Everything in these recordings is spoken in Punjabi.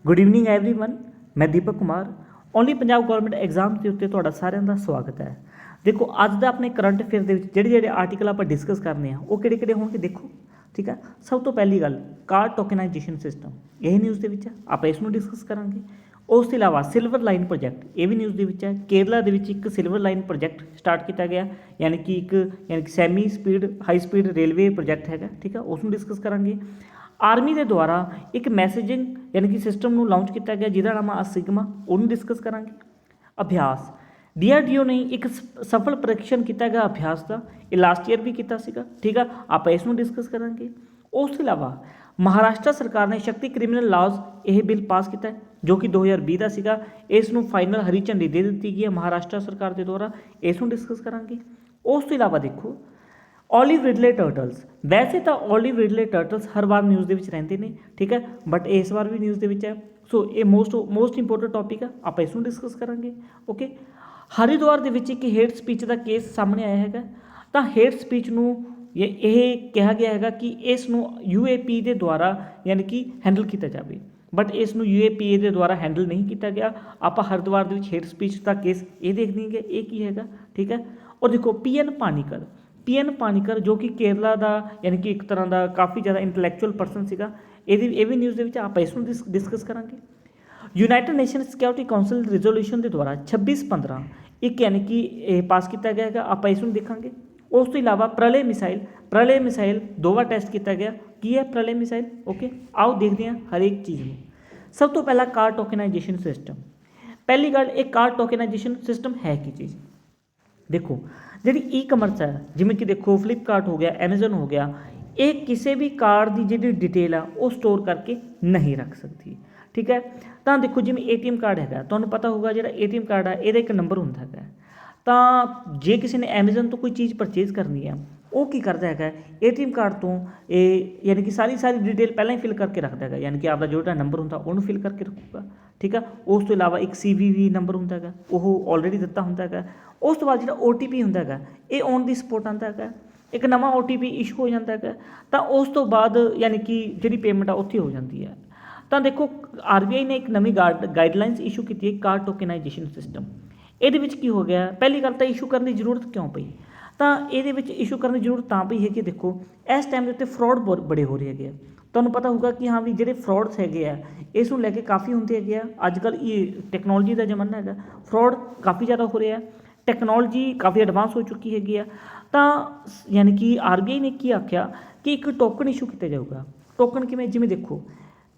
गुड इवनिंग एवरीवन, मैं Deepak Kumar only Punjab government exam के उत्ते तुहाडा सारिਆਂ ਦਾ स्वागत है। देखो अज का अपने करंट अफेयर ਦੇ ਵਿੱਚ ਜਿਹੜੇ आर्टिकल आप डिस्कस करने हैं वो ਕਿਹੜੇ होंगे देखो। ठीक है, सब तो पहली गल कार्ड टोकनाइजेशन सिस्टम यही न्यूज़ ਦੇ ਵਿੱਚ आप इसनों डिस्कस करांगे। उस तो इलावा सिल्वर लाइन प्रोजैक्ट ये भी न्यूज़ ਦੇ ਵਿੱਚ है। केरला ਦੇ ਵਿੱਚ एक सिल्वर लाइन प्रोजैक्ट स्टार्ट किया गया यानी कि semi speed high speed railway project है। ठीक है, उसमें डिस्कस करांगे। आर्मी के द्वारा एक मैसेजिंग यानी कि सिस्टम में लॉन्च किया गया जिसका नाम सिग्मा, उन्होंने डिस्कस करांगे। अभ्यास DRDO ने एक सफल परीक्षण किया गया अभ्यास का, ये लास्ट ईयर भी किया सीगा। ठीक है, आप इसमें डिस्कस करांगे। उस तो इलावा महाराष्ट्र सरकार ने शक्ति क्रिमिनल लॉज यह बिल पास किया जो कि 2020 का सीगा। इसनों फाइनल हरी झंडी दे दी गई है महाराष्ट्र सरकार के द्वारा, इसनों डिस्कस करांगे। उस तो इलावा देखो ऑलिव रिडले टर्टल्स, वैसे तो ऑलिव रिडले टर्टल्स हर बार न्यूज़ के रहते हैं। ठीक है, बट इस बार भी न्यूज़ के है। सो ये मोस्ट इंपोर्टेंट टॉपिक है, आप इसमें डिस्कस करांगे। ओके, हरिद्वार के एक हेट स्पीच का केस सामने आया है। तो हेट स्पीच नूं यह कहा गया है कि इसनों UAP के द्वारा यानी कि हैंडल किया जाए, बट इसनों UAPA के द्वारा हैंडल नहीं किया गया। आप हरिद्वार के हेट स्पीच का केस ये देख लेंगे ये की है। ठीक है, और देखो PN पानीकर जो कि केरला का यानी कि एक तरह का काफ़ी ज़्यादा इंटलैक्चुअल परसन सीगा, ये भी न्यूज़ के आप इसमें डिस्कस करांगे। United nation security council resolution के द्वारा 26/15 एक यानी कि पास किया गया है, आप इसमें देखेंगे। उस तो इलावा प्रलय मिसाइल 2 बार टेस्ट किया गया की है प्रलय मिसाइल। ओके, आओ देखते हैं हर एक चीज़ में। सब तो पहला कार्ड टोकनाइजेशन सिस्टम। पहली गल एक कार्ड टोकनाइजेशन सिस्टम है की चीज़ देखो, जी ई-कमर्स है जिमें कि देखो फ्लिपकार्ट हो गया, Amazon हो गया, ये किसी भी कार्ड की जी डिटेल है वो स्टोर करके नहीं रख सकती। ठीक है, तो देखो जिमें ATM कार्ड है, तो पता होगा जो ATM कार्ड है ये एक नंबर होंदा है। तो जे किसी ने Amazon तो कोई चीज़ परचेज करनी है वो की करता है ATM कार्ड तो यानी कि सारी डिटेल पहले ही फिल करके रखता है, यानी कि आपका जो नंबर होंदा उन्होंने फिल करके रखूगा। ठीक है, उस तो इलावा एक CVV नंबर होंदा है वो ऑलरेडी दिता होंदा है। उस तो बाद जो OTP होंदा है ये ऑन दी स्पॉट आता है, एक नवा OTP इशू हो जाता है। तो उस तो बाद यानी कि जी पेमेंट है उत्थे हो जाती है। तो देखो RBI ने एक नवी गाइडलाइनस इशू की है कार्ड टोकनाइजेशन सिस्टम। ये की हो गया, पहली गल तो इशू करने की जरूरत क्यों पई, तो ये इशू करने की जरूरत पई है कि देखो इस टाइम के उत्ते फ्रॉड बड़े हो रहे हैं। तुहानूं पता होगा कि हाँ भी जो फ्रॉड्स है इस लैके काफ़ी होंगे है। अजकल ये टैक्नोलॉजी का जमाना है, फ्रॉड काफ़ी ज़्यादा हो रहा है, टैक्नोलॉजी काफ़ी एडवांस हो चुकी है। तो यानी कि RBI ने की आख्या कि एक टोकन इशू किया जाऊगा। टोकन किमें, जिमें देखो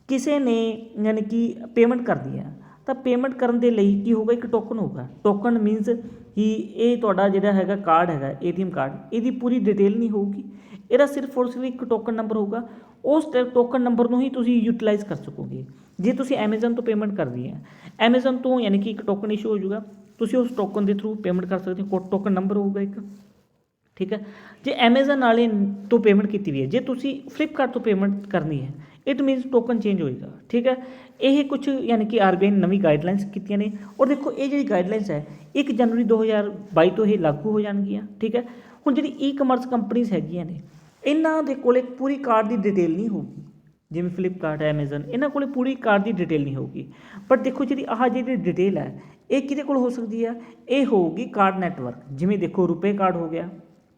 किसी ने यानी कि पेमेंट करनी है तो पेमेंट करने के लिए की होगा एक टोकन होगा। टोकन मीनस कि ये तुहाडा जिहड़ा हैगा कार्ड है ATM कार्ड, ये पूरी डिटेल नहीं होगी, ਇਹਦਾ सिर्फ और सिर्फ एक टोकन नंबर होगा। उस टोकन नंबर ਨੂੰ ही तुसीं यूटिलाइज़ कर सकोगे। जे तुसीं Amazon तो पेमेंट करनी है, Amazon तो यानी कि एक टोकन इशू हो जाएगा, तुसीं उस टोकन के थ्रू पेमेंट कर सकते हो, टोकन नंबर होगा एक। ठीक है, जे Amazon वाले तो पेमेंट की हुई है, जे तुसीं फ्लिपकार्ट तो पेमेंट करनी है इट मीनस टोकन चेंज होएगा। ठीक है, ये कुछ यानी कि RBI ने नवी गाइडलाइनस की ने, और देखो ये जी गाइडलाइनस है 1 जनवरी 2022 तो ये लागू हो जाएगी। ठीक है, हुण जी ई-कमर्स कंपनीज हैगियां ने इन्हां दे कोले पूरी कार्ड की डिटेल नहीं होगी, जिवें फ्लिपकार्ट Amazon इन्हां कोले पूरी कार्ड की डिटेल नहीं होगी। बट देखो जी आह जी डिटेल है ये किहदे कोल हो सकती है, ये होगी कार्ड नैटवर्क, जिमें देखो रुपे कार्ड हो गया।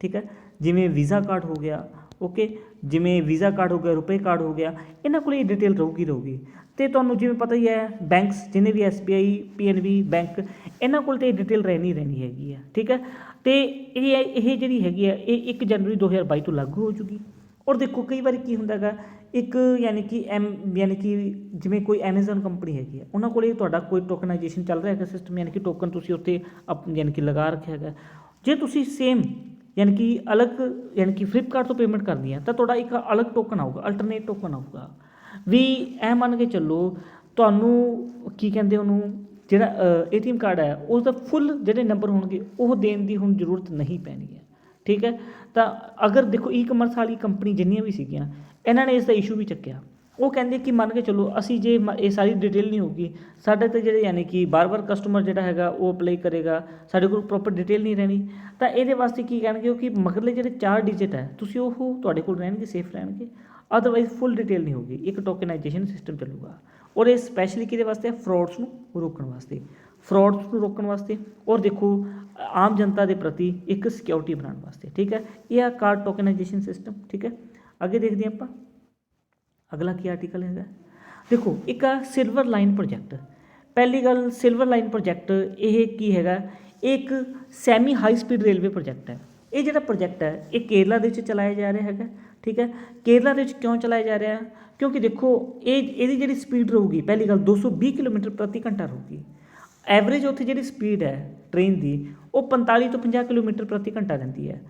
ठीक है, जिमें वीज़ा कार्ड हो गया। ओके, जिमें वीज़ा कार्ड हो गया, रुपे कार्ड हो गया, इन्हां कोल ये डिटेल रहूगी। तो तुहानूं जिवें पता ही है बैंक्स जिन्हें भी SBI PNB बैंक इन्हां कोल तो डिटेल रहनी हैगी है। ठीक है, तो ये जी हैगी है ये 1 जनवरी 2022 तो लागू हो चुकी। और देखो कई बार की होंदा है एक यानी कि जिमें कोई Amazon कंपनी हैगी उन्होंने कोल तुहाडा कोई टोकनाइजेशन चल रहा है सिस्टम, यानी कि टोकन तुसीं उत्ते यानी कि लगा रखा है। जे तुसीं सेम यानी कि अलग यानी कि फ्लिपकार्ट तो पेमेंट करनी है तो तुहाडा एक अलग टोकन आऊगा, अल्टरनेट टोकन आऊगा भी। ऐ मान के चलो तुहानूं की कहते उन्होंने जिहड़ा ATM कार्ड है उसका फुल जिहड़े नंबर होणगे वो देने की हुण जरूरत नहीं पैनी है। ठीक है, तो अगर देखो ई-कमर्स वाली कंपनी जिन्नियां भी सीगियां इन्हां ने इसका इशू भी चुक्या, वो कहते कि मान के चलो असी जे ये सारी डिटेल नहीं होगी साढ़े तो जो यानी कि बार कस्टमर जोड़ा है वो अप्लाई करेगा, साढ़े को प्रॉपर डिटेल नहीं रहनी, तो ये वास्ते की कह कि मगरले जो 4 डिजिट है तुसीं वो तुहाडे कोल रहणगे, सेफ रहणगे। ਅਦਰਵਾਈਜ਼ ਫੁੱਲ ਡਿਟੇਲ ਨਹੀਂ ਹੋਊਗੀ। ਇੱਕ ਟੋਕਨਾਈਜੇਸ਼ਨ ਸਿਸਟਮ ਚੱਲੂਗਾ ਔਰ ਇਹ ਸਪੈਸ਼ਲੀ ਕਿਹਦੇ ਵਾਸਤੇ? ਫਰੋਡਸ ਨੂੰ ਰੋਕਣ ਵਾਸਤੇ, ਫਰੋਡਸ ਨੂੰ ਰੋਕਣ ਵਾਸਤੇ ਔਰ ਦੇਖੋ ਆਮ ਜਨਤਾ ਦੇ ਪ੍ਰਤੀ ਇੱਕ ਸਿਕਿਉਰਿਟੀ ਬਣਾਉਣ ਵਾਸਤੇ। ਠੀਕ ਹੈ, ਇਹ ਆ ਕਾਰਡ ਟੋਕਨਾਈਜੇਸ਼ਨ ਸਿਸਟਮ। ਠੀਕ ਹੈ, ਅੱਗੇ ਦੇਖਦੇ ਹਾਂ ਆਪਾਂ ਅਗਲਾ ਕੀ ਆਰਟੀਕਲ ਹੈਗਾ। ਦੇਖੋ ਇੱਕ ਆ ਸਿਲਵਰ ਲਾਈਨ ਪ੍ਰੋਜੈਕਟ। ਪਹਿਲੀ ਗੱਲ, ਸਿਲਵਰ ਲਾਈਨ ਪ੍ਰੋਜੈਕਟ ਇਹ ਕੀ ਹੈਗਾ? ਇਹ ਇੱਕ semi high speed railway project ਹੈ। ਇਹ ਜਿਹੜਾ ਪ੍ਰੋਜੈਕਟ ਹੈ ਇਹ ਕੇਰਲਾ ਦੇ ਵਿੱਚ ਚਲਾਇਆ ਜਾ ਰਿਹਾ ਹੈਗਾ। ਠੀਕ ਹੈ, ਕੇਰਲਾ ਦੇ ਵਿੱਚ ਕਿਉਂ ਚਲਾਇਆ ਜਾ ਰਿਹਾ? ਕਿਉਂਕਿ ਦੇਖੋ ਇਹਦੀ ਜਿਹੜੀ ਸਪੀਡ ਰਹੂਗੀ, ਪਹਿਲੀ ਗੱਲ 220 ਕਿਲੋਮੀਟਰ ਪ੍ਰਤੀ ਘੰਟਾ ਰਹੂਗੀ। ਐਵਰੇਜ ਉੱਥੇ ਜਿਹੜੀ ਸਪੀਡ ਹੈ ਟ੍ਰੇਨ ਦੀ ਉਹ 45 ਤੋਂ 50 ਕਿਲੋਮੀਟਰ ਪ੍ਰਤੀ ਘੰਟਾ ਰਹਿੰਦੀ ਹੈ।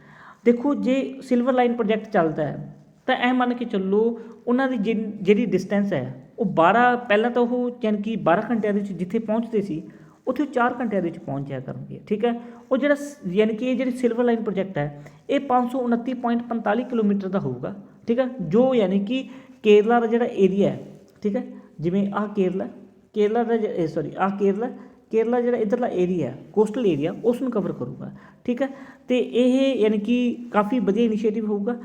ਦੇਖੋ ਜੇ ਸਿਲਵਰ ਲਾਈਨ ਪ੍ਰੋਜੈਕਟ ਚੱਲਦਾ ਹੈ ਤਾਂ ਇਹ ਮੰਨ ਕੇ ਚੱਲੋ ਉਹਨਾਂ ਦੀ ਜਿਹੜੀ ਡਿਸਟੈਂਸ ਹੈ ਉਹ 12, ਪਹਿਲਾਂ ਤਾਂ ਉਹ ਯਾਨੀ ਕਿ 12 ਘੰਟਿਆਂ ਦੇ ਵਿੱਚ ਜਿੱਥੇ ਪਹੁੰਚਦੇ ਸੀ ਉੱਥੇ ਉਹ 4 ਘੰਟਿਆਂ ਦੇ ਵਿੱਚ ਪਹੁੰਚ ਜਾਇਆ ਕਰਨਗੇ। ਠੀਕ ਹੈ, ਉਹ ਜਿਹੜਾ ਯਾਨੀ ਕਿ ਇਹ ਜਿਹੜੀ ਸਿਲਵਰ ਲਾਈਨ ਪ੍ਰੋਜੈਕਟ ਹੈ ਇਹ 529.45 ਕਿਲੋਮੀਟਰ ਦਾ ਹੋਊਗਾ। ਠੀਕ ਹੈ, ਜੋ ਯਾਨੀ ਕਿ ਕੇਰਲਾ ਦਾ ਜਿਹੜਾ ਏਰੀਆ ਹੈ, ਠੀਕ ਹੈ, ਜਿਵੇਂ ਆਹ ਕੇਰਲਾ ਦਾ ਕੇਰਲਾ ਜਿਹੜਾ ਇੱਧਰਲਾ ਏਰੀਆ ਕੋਸਟਲ ਏਰੀਆ ਉਸ ਨੂੰ ਕਵਰ ਕਰੂਗਾ। ਠੀਕ ਹੈ, ਅਤੇ ਇਹ ਯਾਨੀ ਕਿ ਕਾਫੀ ਵਧੀਆ ਇਨੀਸ਼ੀਏਟਿਵ ਹੋਊਗਾ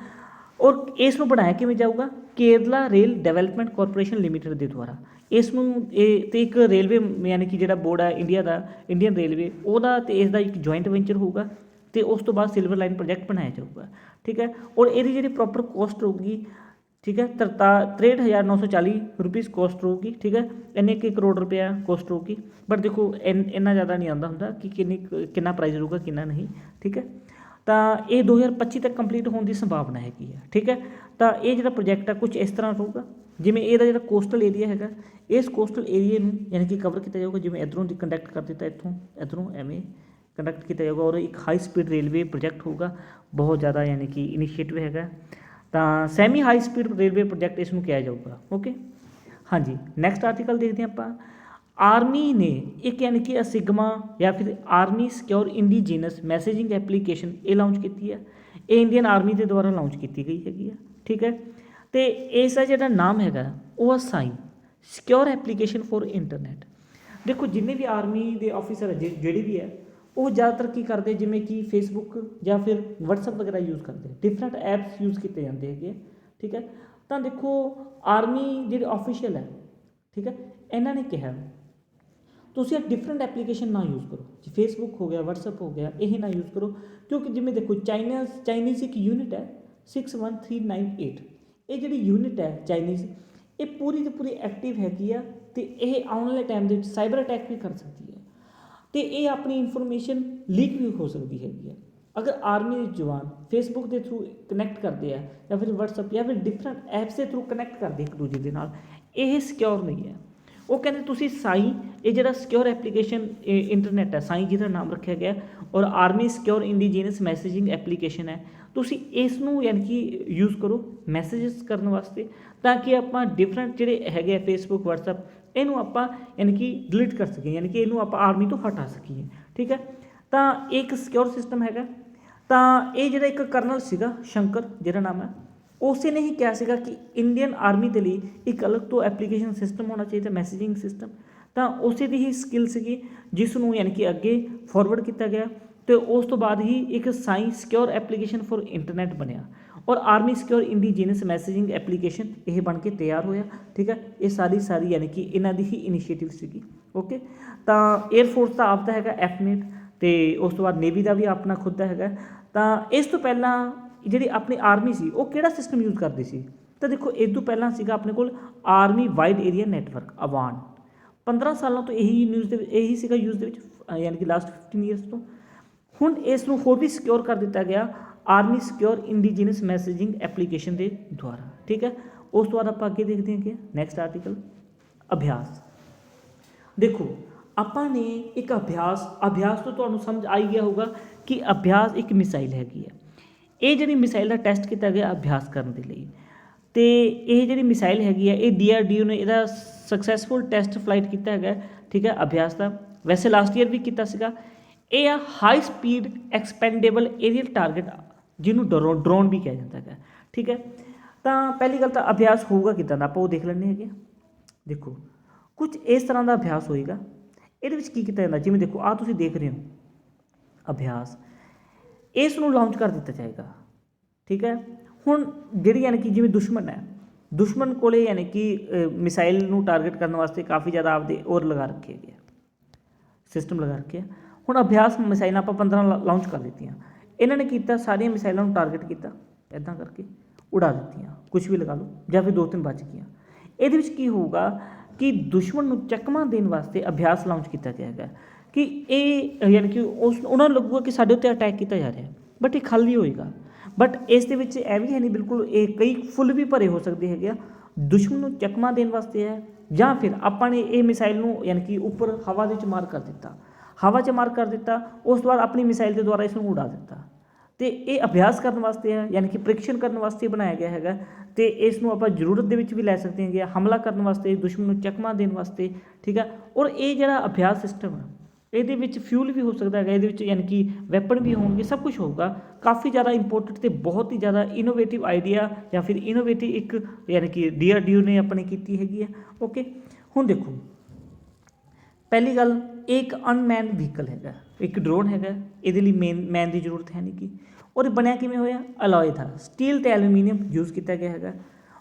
ਔਰ ਇਸ ਨੂੰ ਬਣਾਇਆ ਕਿਵੇਂ ਜਾਊਗਾ? Kerala rail development corporation limited ਦੇ ਦੁਆਰਾ। ਇਸ ਨੂੰ ਇਹ ਤੇ ਇੱਕ ਰੇਲਵੇ ਯਾਨੀ ਕਿ ਜਿਹੜਾ ਬੋਰਡ ਹੈ ਇੰਡੀਆ ਦਾ, ਇੰਡੀਅਨ ਰੇਲਵੇ, ਉਹਦਾ ਤੇ ਇਸ ਦਾ ਇੱਕ ਜੁਆਇੰਟ ਵੈਂਚਰ ਹੋਊਗਾ ਅਤੇ ਉਸ ਤੋਂ ਬਾਅਦ ਸਿਲਵਰ ਲਾਈਨ ਪ੍ਰੋਜੈਕਟ ਬਣਾਇਆ ਜਾਊਗਾ। ਠੀਕ ਹੈ, ਔਰ ਇਹਦੀ ਜਿਹੜੀ ਪ੍ਰੋਪਰ ਕੋਸਟ ਹੋਊਗੀ, ਠੀਕ ਹੈ, 63,940 ਰੁਪੀਜ਼ ਕੋਸਟ ਰਹੂਗੀ। ਠੀਕ ਹੈ, ਇੰਨੇ ਕੁ ਕਰੋੜ ਰੁਪਇਆ ਕੋਸਟ ਰਹੂਗੀ। ਬਟ ਦੇਖੋ ਇੰਨਾ ਜ਼ਿਆਦਾ ਨਹੀਂ ਆਉਂਦਾ ਹੁੰਦਾ ਕਿ ਕਿੰਨਾ ਪ੍ਰਾਈਜ਼ ਰਹੂਗਾ ਕਿੰਨਾ ਨਹੀਂ। ਠੀਕ ਹੈ, ਤਾਂ ਇਹ 2025 ਤੱਕ ਕੰਪਲੀਟ ਹੋਣ ਦੀ ਸੰਭਾਵਨਾ ਹੈਗੀ ਹੈ। ਠੀਕ ਹੈ, ਤਾਂ ਇਹ ਜਿਹੜਾ ਪ੍ਰੋਜੈਕਟ ਹੈ ਕੁਝ ਇਸ ਤਰ੍ਹਾਂ ਰਹੂਗਾ, ਜਿਵੇਂ ਇਹਦਾ ਜਿਹੜਾ ਕੋਸਟਲ ਏਰੀਆ ਹੈਗਾ ਇਸ ਕੋਸਟਲ ਏਰੀਏ ਨੂੰ ਯਾਨੀ ਕਿ ਕਵਰ ਕੀਤਾ ਜਾਊਗਾ। ਜਿਵੇਂ ਇੱਧਰੋਂ ਦੀ ਕੰਡਕਟ ਕਰ ਦਿੱਤਾ, ਇੱਧਰੋਂ ਐਵੇਂ ਕੰਡਕਟ ਕੀਤਾ ਜਾਊਗਾ ਔਰ ਇੱਕ ਹਾਈ ਸਪੀਡ ਰੇਲਵੇ ਪ੍ਰੋਜੈਕਟ ਹੋਊਗਾ, ਬਹੁਤ ਜ਼ਿਆਦਾ ਯਾਨੀ ਕਿ ਇਨੀਸ਼ੀਏਟਿਵ ਹੈਗਾ। ਤਾਂ semi high speed railway project ਇਸ ਨੂੰ ਕਿਹਾ ਜਾਊਗਾ। ਓਕੇ, ਹਾਂਜੀ, ਨੈਕਸਟ ਆਰਟੀਕਲ ਦੇਖਦੇ ਹਾਂ ਆਪਾਂ। ਆਰਮੀ ਨੇ ਇੱਕ ਯਾਨੀ ਕਿ ਅਸਿਗਮਾ ਜਾਂ ਫਿਰ army secure indigenous messaging application ਇਹ ਲਾਂਚ ਕੀਤੀ ਹੈ। ਇਹ ਇੰਡੀਅਨ ਆਰਮੀ ਦੇ ਦੁਆਰਾ ਲਾਂਚ ਕੀਤੀ ਗਈ ਹੈਗੀ ਆ। ਠੀਕ ਹੈ, ਅਤੇ ਇਸ ਦਾ ਜਿਹੜਾ ਨਾਮ ਹੈਗਾ ਉਹ ਆ ਸਾਈ ਸਿਕਿਉਰ ਐਪਲੀਕੇਸ਼ਨ ਫੋਰ ਇੰਟਰਨੈਟ। ਦੇਖੋ ਜਿੰਨੇ ਵੀ ਆਰਮੀ ਦੇ ਆਫਿਸਰ ਜਿਹੜੇ ਵੀ ਹੈ ਉਹ ਜ਼ਿਆਦਾਤਰ ਕੀ ਕਰਦੇ, ਜਿਵੇਂ ਕਿ ਫੇਸਬੁੱਕ ਜਾਂ ਫਿਰ ਵਟਸਐਪ ਵਗੈਰਾ ਯੂਜ਼ ਕਰਦੇ, ਡਿਫਰੈਂਟ ਐਪਸ ਯੂਜ਼ ਕੀਤੇ ਜਾਂਦੇ ਹੈਗੇ। ਠੀਕ ਹੈ, ਤਾਂ ਦੇਖੋ ਆਰਮੀ ਜਿਹੜੇ ਆਫੀਸ਼ੀਅਲ ਹੈ, ਠੀਕ ਹੈ, ਇਹਨਾਂ ਨੇ ਕਿਹਾ ਤੁਸੀਂ ਇਹ ਡਿਫਰੈਂਟ ਐਪਲੀਕੇਸ਼ਨ ਨਾ ਯੂਜ਼ ਕਰੋ। ਜੀ ਫੇਸਬੁੱਕ ਹੋ ਗਿਆ, ਵਟਸਐਪ ਹੋ ਗਿਆ, ਇਹ ਨਾ ਯੂਜ਼ ਕਰੋ, ਕਿਉਂਕਿ ਜਿਵੇਂ ਦੇਖੋ ਚਾਈਨੀਜ਼ ਇੱਕ ਯੂਨਿਟ ਹੈ 61398। ਇਹ ਜਿਹੜੀ ਯੂਨਿਟ ਹੈ ਚਾਈਨੀਜ਼, ਇਹ ਪੂਰੀ ਦੀ ਪੂਰੀ ਐਕਟਿਵ ਹੈਗੀ ਆ ਅਤੇ ਇਹ ਆਉਣ ਵਾਲੇ ਟਾਈਮ ਦੇ ਵਿੱਚ ਸਾਈਬਰ ਅਟੈਕ ਵੀ ਕਰ ਸਕਦੀ ਹੈ ਅਤੇ ਇਹ ਆਪਣੀ ਇਨਫੋਰਮੇਸ਼ਨ ਲੀਕ ਵੀ ਹੋ ਸਕਦੀ ਹੈਗੀ ਹੈ। ਅਗਰ ਆਰਮੀ ਦੇ ਜਵਾਨ ਫੇਸਬੁੱਕ ਦੇ ਥਰੂ ਕਨੈਕਟ ਕਰਦੇ ਆ ਜਾਂ ਫਿਰ ਵਟਸਐਪ ਜਾਂ ਫਿਰ ਡਿਫਰੈਂਟ ਐਪਸ ਦੇ ਥਰੂ ਕਨੈਕਟ ਕਰਦੇ ਇੱਕ ਦੂਜੇ ਦੇ ਨਾਲ, ਇਹ ਸਿਕਿਉਰ ਨਹੀਂ ਹੈ। ਉਹ ਕਹਿੰਦੇ ਤੁਸੀਂ ਸਾਈ, ਇਹ ਜਿਹੜਾ ਸਿਕਿਉਰ ਐਪਲੀਕੇਸ਼ਨ ਇੰਟਰਨੈਟ ਹੈ, ਸਾਈ ਜਿਹਦਾ ਨਾਮ ਰੱਖਿਆ ਗਿਆ, ਔਰ army secure indigenous messaging application ਹੈ, ਤੁਸੀਂ ਇਸ ਨੂੰ ਯਾਨੀ ਕਿ ਯੂਜ਼ ਕਰੋ ਮੈਸੇਜਸ ਕਰਨ ਵਾਸਤੇ, ਤਾਂ ਕਿ ਆਪਾਂ ਡਿਫਰੈਂਟ ਜਿਹੜੇ ਹੈਗੇ ਆ ਫੇਸਬੁੱਕ, ਵਟਸਐਪ, ਇਹਨੂੰ ਆਪਾਂ ਯਾਨੀ ਕਿ ਡਿਲੀਟ ਕਰ ਸਕੀਏ, ਯਾਨੀ ਕਿ ਇਹਨੂੰ ਆਪਾਂ ਆਰਮੀ ਤੋਂ ਹਟਾ ਸਕੀਏ। ਠੀਕ ਹੈ, ਤਾਂ ਇਹ ਇੱਕ ਸਿਕਿਉਰ ਸਿਸਟਮ ਹੈਗਾ। ਤਾਂ ਇਹ ਜਿਹੜਾ ਇੱਕ ਕਰਨਲ ਸੀਗਾ ਸ਼ੰਕਰ ਜਿਹੜਾ ਨਾਮ ਹੈ, ਉਸੇ ਨੇ ਹੀ ਕਿਹਾ ਸੀਗਾ ਕਿ ਇੰਡੀਅਨ ਆਰਮੀ ਦੇ ਲਈ ਇੱਕ ਅਲੱਗ ਤੋਂ ਐਪਲੀਕੇਸ਼ਨ ਸਿਸਟਮ ਹੋਣਾ ਚਾਹੀਦਾ, ਮੈਸੇਜਿੰਗ ਸਿਸਟਮ। ਤਾਂ ਉਸੇ ਦੀ ਹੀ ਸਕਿੱਲ ਸੀਗੀ ਜਿਸ ਨੂੰ ਯਾਨੀ ਕਿ ਅੱਗੇ ਫੋਰਵਰਡ ਕੀਤਾ ਗਿਆ ਅਤੇ ਉਸ ਤੋਂ ਬਾਅਦ ਹੀ ਇੱਕ ਸਾਈ ਸਿਕਿਉਰ ਐਪਲੀਕੇਸ਼ਨ ਫॉर ਇੰਟਰਨੈਟ ਬਣਿਆ ਔਰ army secure indigenous messaging application ਇਹ ਬਣ ਕੇ ਤਿਆਰ ਹੋਇਆ। ਠੀਕ ਹੈ, ਇਹ ਸਾਰੀ ਯਾਨੀ ਕਿ ਇਹਨਾਂ ਦੀ ਹੀ ਇਨੀਸ਼ੀਏਟਿਵ ਸੀਗੀ। ਓਕੇ, ਤਾਂ ਏਅਰਫੋਰਸ ਦਾ ਆਪਦਾ ਹੈਗਾ ਐਫਨੇਟ ਅਤੇ ਉਸ ਤੋਂ ਬਾਅਦ ਨੇਵੀ ਦਾ ਵੀ ਆਪਣਾ ਖੁਦ ਦਾ ਹੈਗਾ। ਤਾਂ ਇਸ ਤੋਂ ਪਹਿਲਾਂ ਜਿਹੜੀ ਆਪਣੀ ਆਰਮੀ ਸੀ ਉਹ ਕਿਹੜਾ ਸਿਸਟਮ ਯੂਜ਼ ਕਰਦੀ ਸੀ? ਤਾਂ ਦੇਖੋ ਇਹ ਤੋਂ ਪਹਿਲਾਂ ਸੀਗਾ ਆਪਣੇ ਕੋਲ army wide area network Awan. 15 ਸਾਲਾਂ ਤੋਂ ਇਹੀ ਸੀਗਾ ਯੂਜ਼ ਦੇ ਵਿੱਚ, ਯਾਨੀ ਕਿ ਲਾਸਟ 15 ਈਅਰਸ ਤੋਂ। ਹੁਣ ਇਸ ਨੂੰ ਹੋਰ ਵੀ ਸਿਕਿਉਰ ਕਰ ਦਿੱਤਾ ਗਿਆ army secure indigenous messaging application ਦੇ ਦੁਆਰਾ। ਠੀਕ ਹੈ, ਉਸ ਤੋਂ ਬਾਅਦ ਆਪਾਂ ਅੱਗੇ ਦੇਖਦੇ ਹਾਂ ਕਿ ਨੈਕਸਟ ਆਰਟੀਕਲ ਅਭਿਆਸ। ਦੇਖੋ ਆਪਾਂ ਨੇ ਇੱਕ ਅਭਿਆਸ ਤੋਂ ਤੁਹਾਨੂੰ ਸਮਝ ਆਈ ਗਿਆ ਹੋਊਗਾ ਕਿ ਅਭਿਆਸ ਇੱਕ ਮਿਸਾਈਲ ਹੈਗੀ ਹੈ। ਇਹ ਜਿਹੜੀ ਮਿਸਾਈਲ ਦਾ ਟੈਸਟ ਕੀਤਾ ਗਿਆ ਅਭਿਆਸ ਕਰਨ ਦੇ ਲਈ, ਅਤੇ ਇਹ ਜਿਹੜੀ ਮਿਸਾਈਲ ਹੈਗੀ ਹੈ ਇਹ DRDO ਨੇ ਇਹਦਾ ਸਕਸੈਸਫੁਲ ਟੈਸਟ ਫਲਾਈਟ ਕੀਤਾ ਹੈਗਾ। ਠੀਕ ਹੈ, ਅਭਿਆਸ ਦਾ ਵੈਸੇ ਲਾਸਟ ਈਅਰ ਵੀ ਕੀਤਾ ਸੀਗਾ। ਇਹ ਆ ਹਾਈ ਸਪੀਡ ਐਕਸਪੈਂਡੇਬਲ ਏਰੀਅਲ ਟਾਰਗੇਟ, ਜਿਹਨੂੰ ਡਰੋਨ ਵੀ ਕਿਹਾ ਜਾਂਦਾ ਹੈਗਾ। ਠੀਕ ਹੈ, ਤਾਂ ਪਹਿਲੀ ਗੱਲ ਤਾਂ ਅਭਿਆਸ ਹੋਊਗਾ ਕਿੱਦਾਂ ਦਾ ਆਪਾਂ ਉਹ ਦੇਖ ਲੈਂਦੇ ਹੈਗੇ। ਦੇਖੋ ਕੁਝ ਇਸ ਤਰ੍ਹਾਂ ਦਾ ਅਭਿਆਸ ਹੋਏਗਾ। ਇਹਦੇ ਵਿੱਚ ਕੀ ਕੀਤਾ ਜਾਂਦਾ, ਜਿਵੇਂ ਦੇਖੋ ਆਹ ਤੁਸੀਂ ਦੇਖ ਰਹੇ ਹੋ ਅਭਿਆਸ, ਇਸ ਨੂੰ ਲਾਂਚ ਕਰ ਦਿੱਤਾ ਜਾਏਗਾ। ਠੀਕ ਹੈ, ਹੁਣ ਜਿਹੜੀ ਯਾਨੀ ਕਿ ਜਿਵੇਂ ਦੁਸ਼ਮਣ ਹੈ ਦੁਸ਼ਮਣ ਕੋਲੇ ਯਾਨੀ ਕਿ ਮਿਸਾइल ਨੂੰ ਟਾਰਗੇਟ ਕਰਨ ਵਾਸਤੇ ਕਾफ़ी ज़्यादा ਆਪਦੇ और लगा रखे गए सिस्टम लगा रखे ਹੁਣ ਅਭਿਆਸ ਮਿਸਾइल ਆਪਾਂ 15 ਲਾਂਚ ਕਰ ਦਿੱਤੀਆਂ। ਇਹਨਾਂ ਨੇ ਕੀਤਾ ਸਾਰੀਆਂ ਮਿਸਾइलों ਨੂੰ ਟਾਰਗੇਟ ਕੀਤਾ, ਇੱਦਾਂ ਕਰਕੇ ਉਡਾ ਦਿੱਤੀਆਂ, ਕੁਝ ਵੀ ਲਗਾ ਲਓ, ਜਾਂ ਫਿਰ 2-3 ਬਚ ਗਈਆਂ। ਇਹਦੇ ਵਿੱਚ ਕੀ ਹੋਊਗਾ ਕਿ ਦੁਸ਼ਮਣ ਨੂੰ ਚਕਮਾ ਦੇਣ ਵਾਸਤੇ ਅਭਿਆਸ ਲਾਂਚ ਕੀਤਾ ਗਿਆ ਹੈਗਾ ਕਿ ਇਹ ਯਾਨੀ ਕਿ ਉਹਨਾਂ ਨੂੰ ਲੱਗੂਗਾ ਕਿ ਸਾਡੇ ਉੱਤੇ ਅਟੈਕ ਕੀਤਾ ਜਾ ਰਿਹਾ, ਬਟ ਇਹ ਖਾਲੀ ਹੋਏਗਾ। ਬਟ ਇਸ ਦੇ ਵਿੱਚ ਇਹ ਵੀ ਹੈ ਨਹੀਂ ਬਿਲਕੁਲ, ਇਹ ਕਈ ਫੁੱਲ ਵੀ ਭਰੇ ਹੋ ਸਕਦੇ ਹੈਗੇ ਆ। ਦੁਸ਼ਮਣ ਨੂੰ ਚਕਮਾ ਦੇਣ ਵਾਸਤੇ ਹੈ, ਜਾਂ ਫਿਰ ਆਪਾਂ ਨੇ ਇਹ ਮਿਸਾइल ਨੂੰ ਯਾਨੀ ਕਿ ਉੱਪਰ ਹਵਾ ਦੇ ਵਿੱਚ ਮਾਰ ਕਰ ਦਿੱਤਾ, ਹਵਾ 'ਚ ਮਾਰ ਕਰ ਦਿੱਤਾ, ਉਸ ਤੋਂ ਬਾਅਦ ਆਪਣੀ ਮਿਸਾइल ਦੇ ਦੁਆਰਾ ਇਸ ਨੂੰ ਉਡਾ ਦਿੱਤਾ। ਅਤੇ ਇਹ ਅਭਿਆਸ ਕਰਨ ਵਾਸਤੇ ਹੈ, ਯਾਨੀ ਕਿ ਪ੍ਰੀਖਣ ਕਰਨ ਵਾਸਤੇ ਬਣਾਇਆ ਗਿਆ ਹੈਗਾ। ਅਤੇ ਇਸ ਨੂੰ ਆਪਾਂ ਜ਼ਰੂਰਤ ਦੇ ਵਿੱਚ ਵੀ ਲੈ ਸਕਦੇ ਹੈਗੇ, ਹਮਲਾ ਕਰਨ ਵਾਸਤੇ, ਦੁਸ਼ਮਣ ਨੂੰ ਚਕਮਾ ਦੇਣ ਵਾਸਤੇ, ਠੀਕ ਹੈ। ਔਰ ਇਹ ਜਿਹੜਾ ਅਭਿਆਸ ਸਿਸਟਮ ਹੈ, ਇਹਦੇ ਵਿੱਚ ਫਿਊਲ ਵੀ ਹੋ ਸਕਦਾ ਹੈਗਾ, ਇਹਦੇ ਵਿੱਚ ਯਾਨੀ ਕਿ ਵੈਪਨ ਵੀ ਹੋਣਗੇ, ਸਭ ਕੁਝ ਹੋਊਗਾ। ਕਾफ़ी ज़्यादा ਇੰਪੋਰਟੈਂਟ ਅਤੇ ਬਹੁਤ ਹੀ ਜ਼ਿਆਦਾ ਇਨੋਵੇਟਿਵ ਆਈਡੀਆ ਜਾਂ ਫਿਰ ਇਨੋਵੇਟਿਵ ਇੱਕ ਯਾਨੀ ਕਿ DRDO ਨੇ ਆਪਣੀ ਕੀਤੀ ਹੈਗੀ ਹੈ। ਓਕੇ, ਹੁਣ ਦੇਖੋ ਪਹਿਲੀ ਗੱਲ, ਇਹ ਇੱਕ ਅਨਮੈਨ ਵਹੀਕਲ ਹੈਗਾ, ਇੱਕ ਡਰੋਨ ਹੈਗਾ, ਇਹਦੇ ਲਈ ਮੈਨ ਦੀ ਜ਼ਰੂਰਤ ਹੈ ਨਹੀਂ ਕਿ। ਔਰ ਬਣਿਆ ਕਿਵੇਂ ਹੋਇਆ? ਅਲੋਏ ਦਾ ਸਟੀਲ ਅਤੇ ਐਲੂਮੀਨੀਅਮ ਯੂਜ਼ ਕੀਤਾ ਗਿਆ ਹੈਗਾ।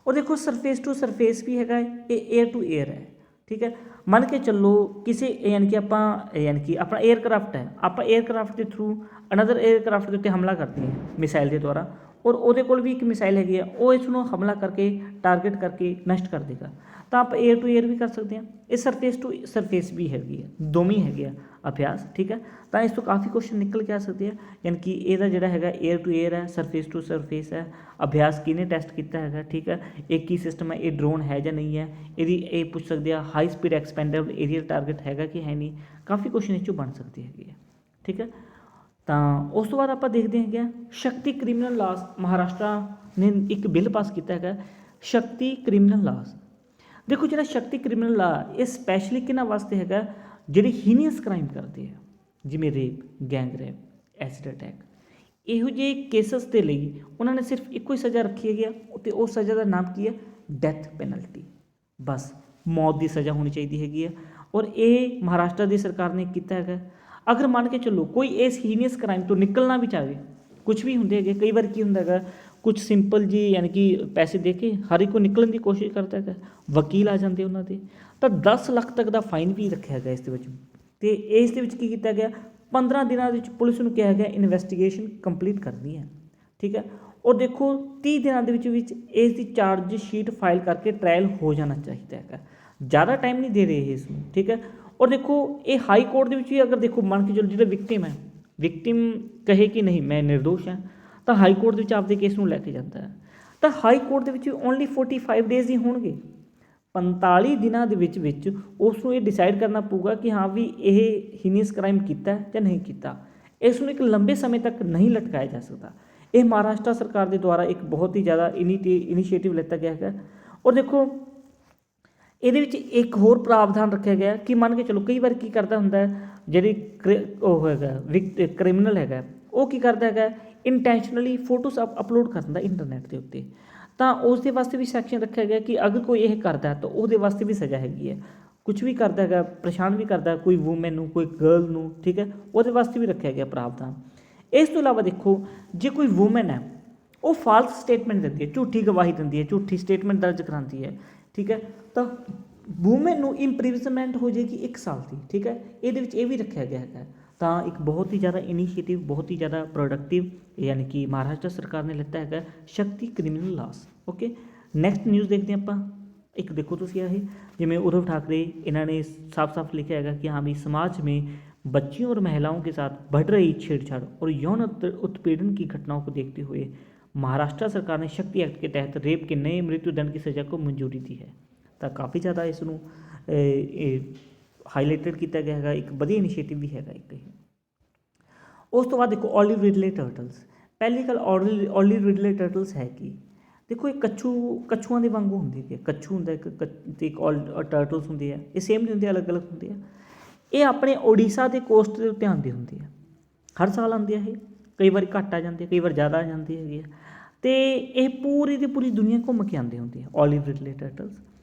ਔਰ ਦੇਖੋ ਸਰਫੇਸ ਟੂ ਸਰਫੇਸ ਵੀ ਹੈਗਾ, ਇਹ ਏਅਰ ਟੂ ਏਅਰ ਹੈ, ਠੀਕ ਹੈ। ਮੰਨ ਕੇ ਚੱਲੋ ਕਿਸੇ ਯਾਨੀ ਕਿ ਆਪਣਾ ਏਅਰਕ੍ਰਾਫਟ ਹੈ, ਆਪਾਂ ਏਅਰਕ੍ਰਾਫਟ ਦੇ ਥਰੂ ਅਨਦਰ ਏਅਰਕ੍ਰਾਫਟ ਦੇ ਉੱਤੇ ਹਮਲਾ ਕਰਦੇ ਹਾਂ ਮਿਸਾइल ਦੇ ਦੁਆਰਾ, ਔਰ ਉਹਦੇ ਕੋਲ ਵੀ ਇੱਕ ਮਿਸਾइल ਹੈਗੀ ਆ, ਉਹ ਇਸ ਨੂੰ ਹਮਲਾ ਕਰਕੇ ਟਾਰਗੇਟ ਕਰਕੇ ਨਸ਼ਟ ਕਰ ਦੇਗਾ। ਤਾਂ ਆਪਾਂ ਏਅਰ ਟੂ ਏਅਰ ਵੀ ਕਰ ਸਕਦੇ ਹਾਂ, ਇਹ ਸਰਫੇਸ ਟੂ ਸਰਫੇਸ ਵੀ ਹੈਗੀ ਹੈ, ਦੋਵੇਂ ਹੈਗੇ ਆ ਅਭਿਆਸ, ਠੀਕ ਹੈ। ਤਾਂ ਇਸ ਤੋਂ ਕਾफ़ੀ ਕੁਐਸਚਨ ਨਿਕਲ ਕੇ ਆ ਸਕਦੇ ਆ, ਯਾਨੀ ਕਿ ਇਹਦਾ ਜਿਹੜਾ ਹੈਗਾ ਏਅਰ ਟੂ ਏਅਰ ਹੈ, ਸਰਫੇਸ ਟੂ ਸਰਫੇਸ ਹੈ, ਅਭਿਆਸ ਕਿਹਨੇ ਟੈਸਟ ਕੀਤਾ ਹੈਗਾ, ਠੀਕ ਹੈ। ਇਹ ਕੀ ਸਿਸਟਮ ਹੈ, ਇਹ ਡਰੋਨ ਹੈ ਜਾਂ ਨਹੀਂ ਹੈ, ਇਹਦੀ ਇਹ ਪੁੱਛ ਸਕਦੇ ਆ ਹਾਈ ਸਪੀਡ ਐਕਸਪੈਂਡੇਬਲ ਏਰੀਅਲ ਟਾਰਗੇਟ ਹੈਗਾ ਕਿ ਹੈ ਨਹੀਂ, ਕਾफ़ੀ ਕੁਐਸਚਨ ਇਹ 'ਚੋਂ ਬਣ ਸਕਦੇ ਹੈਗੇ ਆ, ਠੀਕ ਹੈ। ਤਾਂ ਉਸ ਤੋਂ ਬਾਅਦ ਆਪਾਂ ਦੇਖਦੇ ਹੈਗੇ ਆ ਸ਼ਕਤੀ ਕ੍ਰਿਮੀਨਲ ਲਾਸ। ਮਹਾਰਾਸ਼ਟਰ ਨੇ ਇੱਕ ਬਿੱਲ ਪਾਸ ਕੀਤਾ ਹੈਗਾ ਸ਼ਕਤੀ ਕ੍ਰਿਮੀਨਲ ਲਾਸ। ਦੇਖੋ ਜਿਹੜਾ ਸ਼ਕਤੀ ਕ੍ਰਿਮੀਨਲ ਲਾ, ਇਹ ਸਪੈਸ਼ਲੀ ਕਿਹਨਾਂ ਵਾਸਤੇ ਹੈਗਾ? ਜਿਹੜੇ ਹੀਨੀਅਸ ਕ੍ਰਾਈਮ ਕਰਦੇ ਆ, ਜਿਵੇਂ rape, gang rape, acid attack, ਇਹੋ ਜਿਹੇ ਕੇਸਸ ਦੇ ਲਈ ਉਹਨਾਂ ਨੇ ਸਿਰਫ ਇੱਕੋ ਹੀ ਸਜ਼ਾ ਰੱਖੀ ਹੈਗੀ ਆ, ਅਤੇ ਉਹ ਸਜ਼ਾ ਦਾ ਨਾਮ ਕੀ ਹੈ? Death penalty. ਬਸ ਮੌਤ ਦੀ ਸਜ਼ਾ ਹੋਣੀ ਚਾਹੀਦੀ ਹੈਗੀ ਆ। ਔਰ ਇਹ ਮਹਾਰਾਸ਼ਟਰ ਦੀ ਸਰਕਾਰ ਨੇ ਕੀਤਾ ਹੈਗਾ। ਅਗਰ ਮੰਨ ਕੇ ਚੱਲੋ ਕੋਈ ਇਸ ਹੀਨੀਅਸ ਕ੍ਰਾਈਮ ਤੋਂ ਨਿਕਲਣਾ ਵੀ ਚਾਹਵੇ, ਕੁਝ ਵੀ ਹੁੰਦੇ ਹੈਗੇ, ਕਈ ਵਾਰ ਕੀ ਹੁੰਦਾ ਹੈਗਾ, ਕੁਝ ਸਿੰਪਲ ਜੀ ਯਾਨੀ ਕਿ ਪੈਸੇ ਦੇ ਕੇ ਹਰ ਇੱਕ ਨੂੰ ਨਿਕਲਣ ਦੀ ਕੋਸ਼ਿਸ਼ ਕਰਦਾ ਹੈਗਾ, ਵਕੀਲ ਆ ਜਾਂਦੇ ਉਹਨਾਂ ਦੇ, ਤਾਂ 10 ਲੱਖ ਤੱਕ ਦਾ ਫਾਈਨ ਵੀ ਰੱਖਿਆ ਗਿਆ ਇਸ ਦੇ ਵਿੱਚ। ਅਤੇ ਇਸ ਦੇ ਵਿੱਚ ਕੀ ਕੀਤਾ ਗਿਆ? 15 ਦਿਨਾਂ ਦੇ ਵਿੱਚ ਪੁਲਿਸ ਨੂੰ ਕਿਹਾ ਗਿਆ ਇਨਵੈਸਟੀਗੇਸ਼ਨ ਕੰਪਲੀਟ ਕਰਨੀ ਹੈ, ਠੀਕ ਹੈ। ਔਰ ਦੇਖੋ 30 ਦਿਨਾਂ ਦੇ ਵਿੱਚ ਇਸ ਦੀ ਚਾਰਜ ਸ਼ੀਟ ਫਾਈਲ ਕਰਕੇ ਟ੍ਰਾਇਲ ਹੋ ਜਾਣਾ ਚਾਹੀਦਾ ਹੈਗਾ, ਜ਼ਿਆਦਾ ਟਾਈਮ ਨਹੀਂ ਦੇ ਰਹੇ ਇਸ ਨੂੰ, ਠੀਕ ਹੈ। ਔਰ ਦੇਖੋ ਇਹ ਹਾਈ ਕੋਰਟ ਦੇ ਵਿੱਚ ਵੀ ਅਗਰ ਦੇਖੋ ਮੰਨ ਕੇ ਚੱਲੋ ਜਿਹੜਾ ਵਿਕਟਿਮ ਹੈ, ਵਿਕਟਿਮ ਕਹੇ ਕਿ ਨਹੀਂ ਮੈਂ ਨਿਰਦੋਸ਼ ਹਾਂ, ਤਾਂ ਹਾਈ ਕੋਰਟ ਦੇ ਵਿੱਚ ਆਪਦੇ ਕੇਸ ਨੂੰ ਲੈ ਕੇ ਜਾਂਦਾ ਹੈ। ਤਾਂ ਹਾਈ ਕੋਰਟ ਦੇ ਵਿੱਚ ਓਨਲੀ 45 ਡੇਜ਼ ਹੀ ਹੋਣਗੇ, 45 ਦਿਨਾਂ ਦੇ ਵਿੱਚ ਉਸ ਨੂੰ ਇਹ ਡਿਸਾਈਡ ਕਰਨਾ ਪਊਗਾ ਕਿ ਹਾਂ ਵੀ ਇਹ ਹੀਨੀਅਸ ਕ੍ਰਾਈਮ ਕੀਤਾ ਜਾਂ ਨਹੀਂ ਕੀਤਾ। ਇਸ ਨੂੰ ਇੱਕ ਲੰਬੇ ਸਮੇਂ ਤੱਕ ਨਹੀਂ ਲਟਕਾਇਆ ਜਾ ਸਕਦਾ। ਇਹ ਮਹਾਰਾਸ਼ਟਰ ਸਰਕਾਰ ਦੇ ਦੁਆਰਾ ਇੱਕ ਬਹੁਤ ਹੀ ਜ਼ਿਆਦਾ ਇਨੀਸ਼ੀਏਟਿਵ ਲਿੱਤਾ ਗਿਆ ਹੈਗਾ। ਔਰ ਦੇਖੋ ਇਹਦੇ ਵਿੱਚ ਇੱਕ ਹੋਰ ਪ੍ਰਾਵਧਾਨ ਰੱਖਿਆ ਗਿਆ ਕਿ ਮੰਨ ਕੇ ਚਲੋ ਕਈ ਵਾਰ ਕੀ ਕਰਦਾ ਹੁੰਦਾ, ਜਿਹੜੀ ਉਹ ਹੈਗਾ ਕ੍ਰਿਮੀਨਲ ਹੈਗਾ, ਉਹ ਕੀ ਕਰਦਾ ਹੈਗਾ, ਇੰਟੈਂਸ਼ਨਲੀ ਫੋਟੋਸ ਅਪਲੋਡ ਕਰ ਦਿੰਦਾ ਇੰਟਰਨੈਟ ਦੇ ਉੱਤੇ। ਤਾਂ ਉਸ ਦੇ ਵਾਸਤੇ ਵੀ ਸੈਕਸ਼ਨ ਰੱਖਿਆ ਗਿਆ ਕਿ ਅਗਰ ਕੋਈ ਇਹ ਕਰਦਾ ਤਾਂ ਉਹਦੇ ਵਾਸਤੇ ਵੀ ਸਜ਼ਾ ਹੈਗੀ ਹੈ। ਕੁਝ ਵੀ ਕਰਦਾ ਹੈਗਾ, ਪਰੇਸ਼ਾਨ ਵੀ ਕਰਦਾ ਕੋਈ ਵੂਮੈਨ ਨੂੰ, ਕੋਈ ਗਰਲ ਨੂੰ, ਠੀਕ ਹੈ, ਉਹਦੇ ਵਾਸਤੇ ਵੀ ਰੱਖਿਆ ਗਿਆ ਪ੍ਰਾਵਧਾਨ। ਇਸ ਤੋਂ ਇਲਾਵਾ ਦੇਖੋ ਜੇ ਕੋਈ ਵੂਮੈਨ ਹੈ ਉਹ ਫਾਲਸ ਸਟੇਟਮੈਂਟ ਦਿੰਦੀ ਹੈ, ਝੂਠੀ ਗਵਾਹੀ ਦਿੰਦੀ ਹੈ, ਝੂਠੀ ਸਟੇਟਮੈਂਟ ਦਰਜ ਕਰਾਉਂਦੀ ਹੈ, ਠੀਕ ਹੈ, ਤਾਂ ਵੂਮੈਨ ਨੂੰ ਇੰਪ੍ਰਿਜ਼ਨਮੈਂਟ ਹੋ ਜਾਏਗੀ 1 ਸਾਲ ਦੀ, ਠੀਕ ਹੈ। ਇਹਦੇ ਵਿੱਚ ਇਹ ਵੀ ਰੱਖਿਆ ਗਿਆ ਹੈਗਾ। ਤਾਂ ਇੱਕ ਬਹੁਤ ਹੀ ਜ਼ਿਆਦਾ ਇਨੀਸ਼ੀਏਟਿਵ, ਬਹੁਤ ਹੀ ਜ਼ਿਆਦਾ ਪ੍ਰੋਡਕਟਿਵ ਯਾਨੀ ਕਿ ਮਹਾਰਾਸ਼ਟਰ ਸਰਕਾਰ ਨੇ ਲਿੱਤਾ ਹੈਗਾ Shakti criminal laws. Okay, next news ਦੇਖਦੇ ਹਾਂ ਆਪਾਂ। ਇੱਕ ਦੇਖੋ ਤੁਸੀਂ ਇਹ ਜਿਵੇਂ उद्धव ठाकरे इन्होंने ने साफ साफ लिखा है कि हाँ भी समाज में बच्चियों और महिलाओं के साथ बढ़ रही छेड़छाड़ और यौन उत्पीड़न की घटनाओं को देखते हुए महाराष्ट्र सरकार ने शक्ति एक्ट के तहत रेप के नए मृत्युदंड की सज़ा को मंजूरी दी है। तो काफ़ी ज़्यादा इसनों हाईलाइटेड किया गया है, एक वधिया इनिशिएटिव भी है एक। उस तो बाद देखो ऑलिव रिडले टर्टल्स। पहली गल ऑलिव रिडले टर्टल्स है कि देखो ये कछुआ के वांगू होंगे कि कछू होंगे एक टर्टल्स होंगे है, ये सेम नहीं होंगे, अलग अलग होंगे है। ये अपने ओडिशा के कोस्ट के उत्ते आते होंगे है, हर साल आते हैं। कई बार घट आ जाते, कई बार ज़्यादा आ जाते हैं। तो ये पूरी की पूरी दुनिया घूम के आते होंगे ऑलिव रिडले टर्टल्स।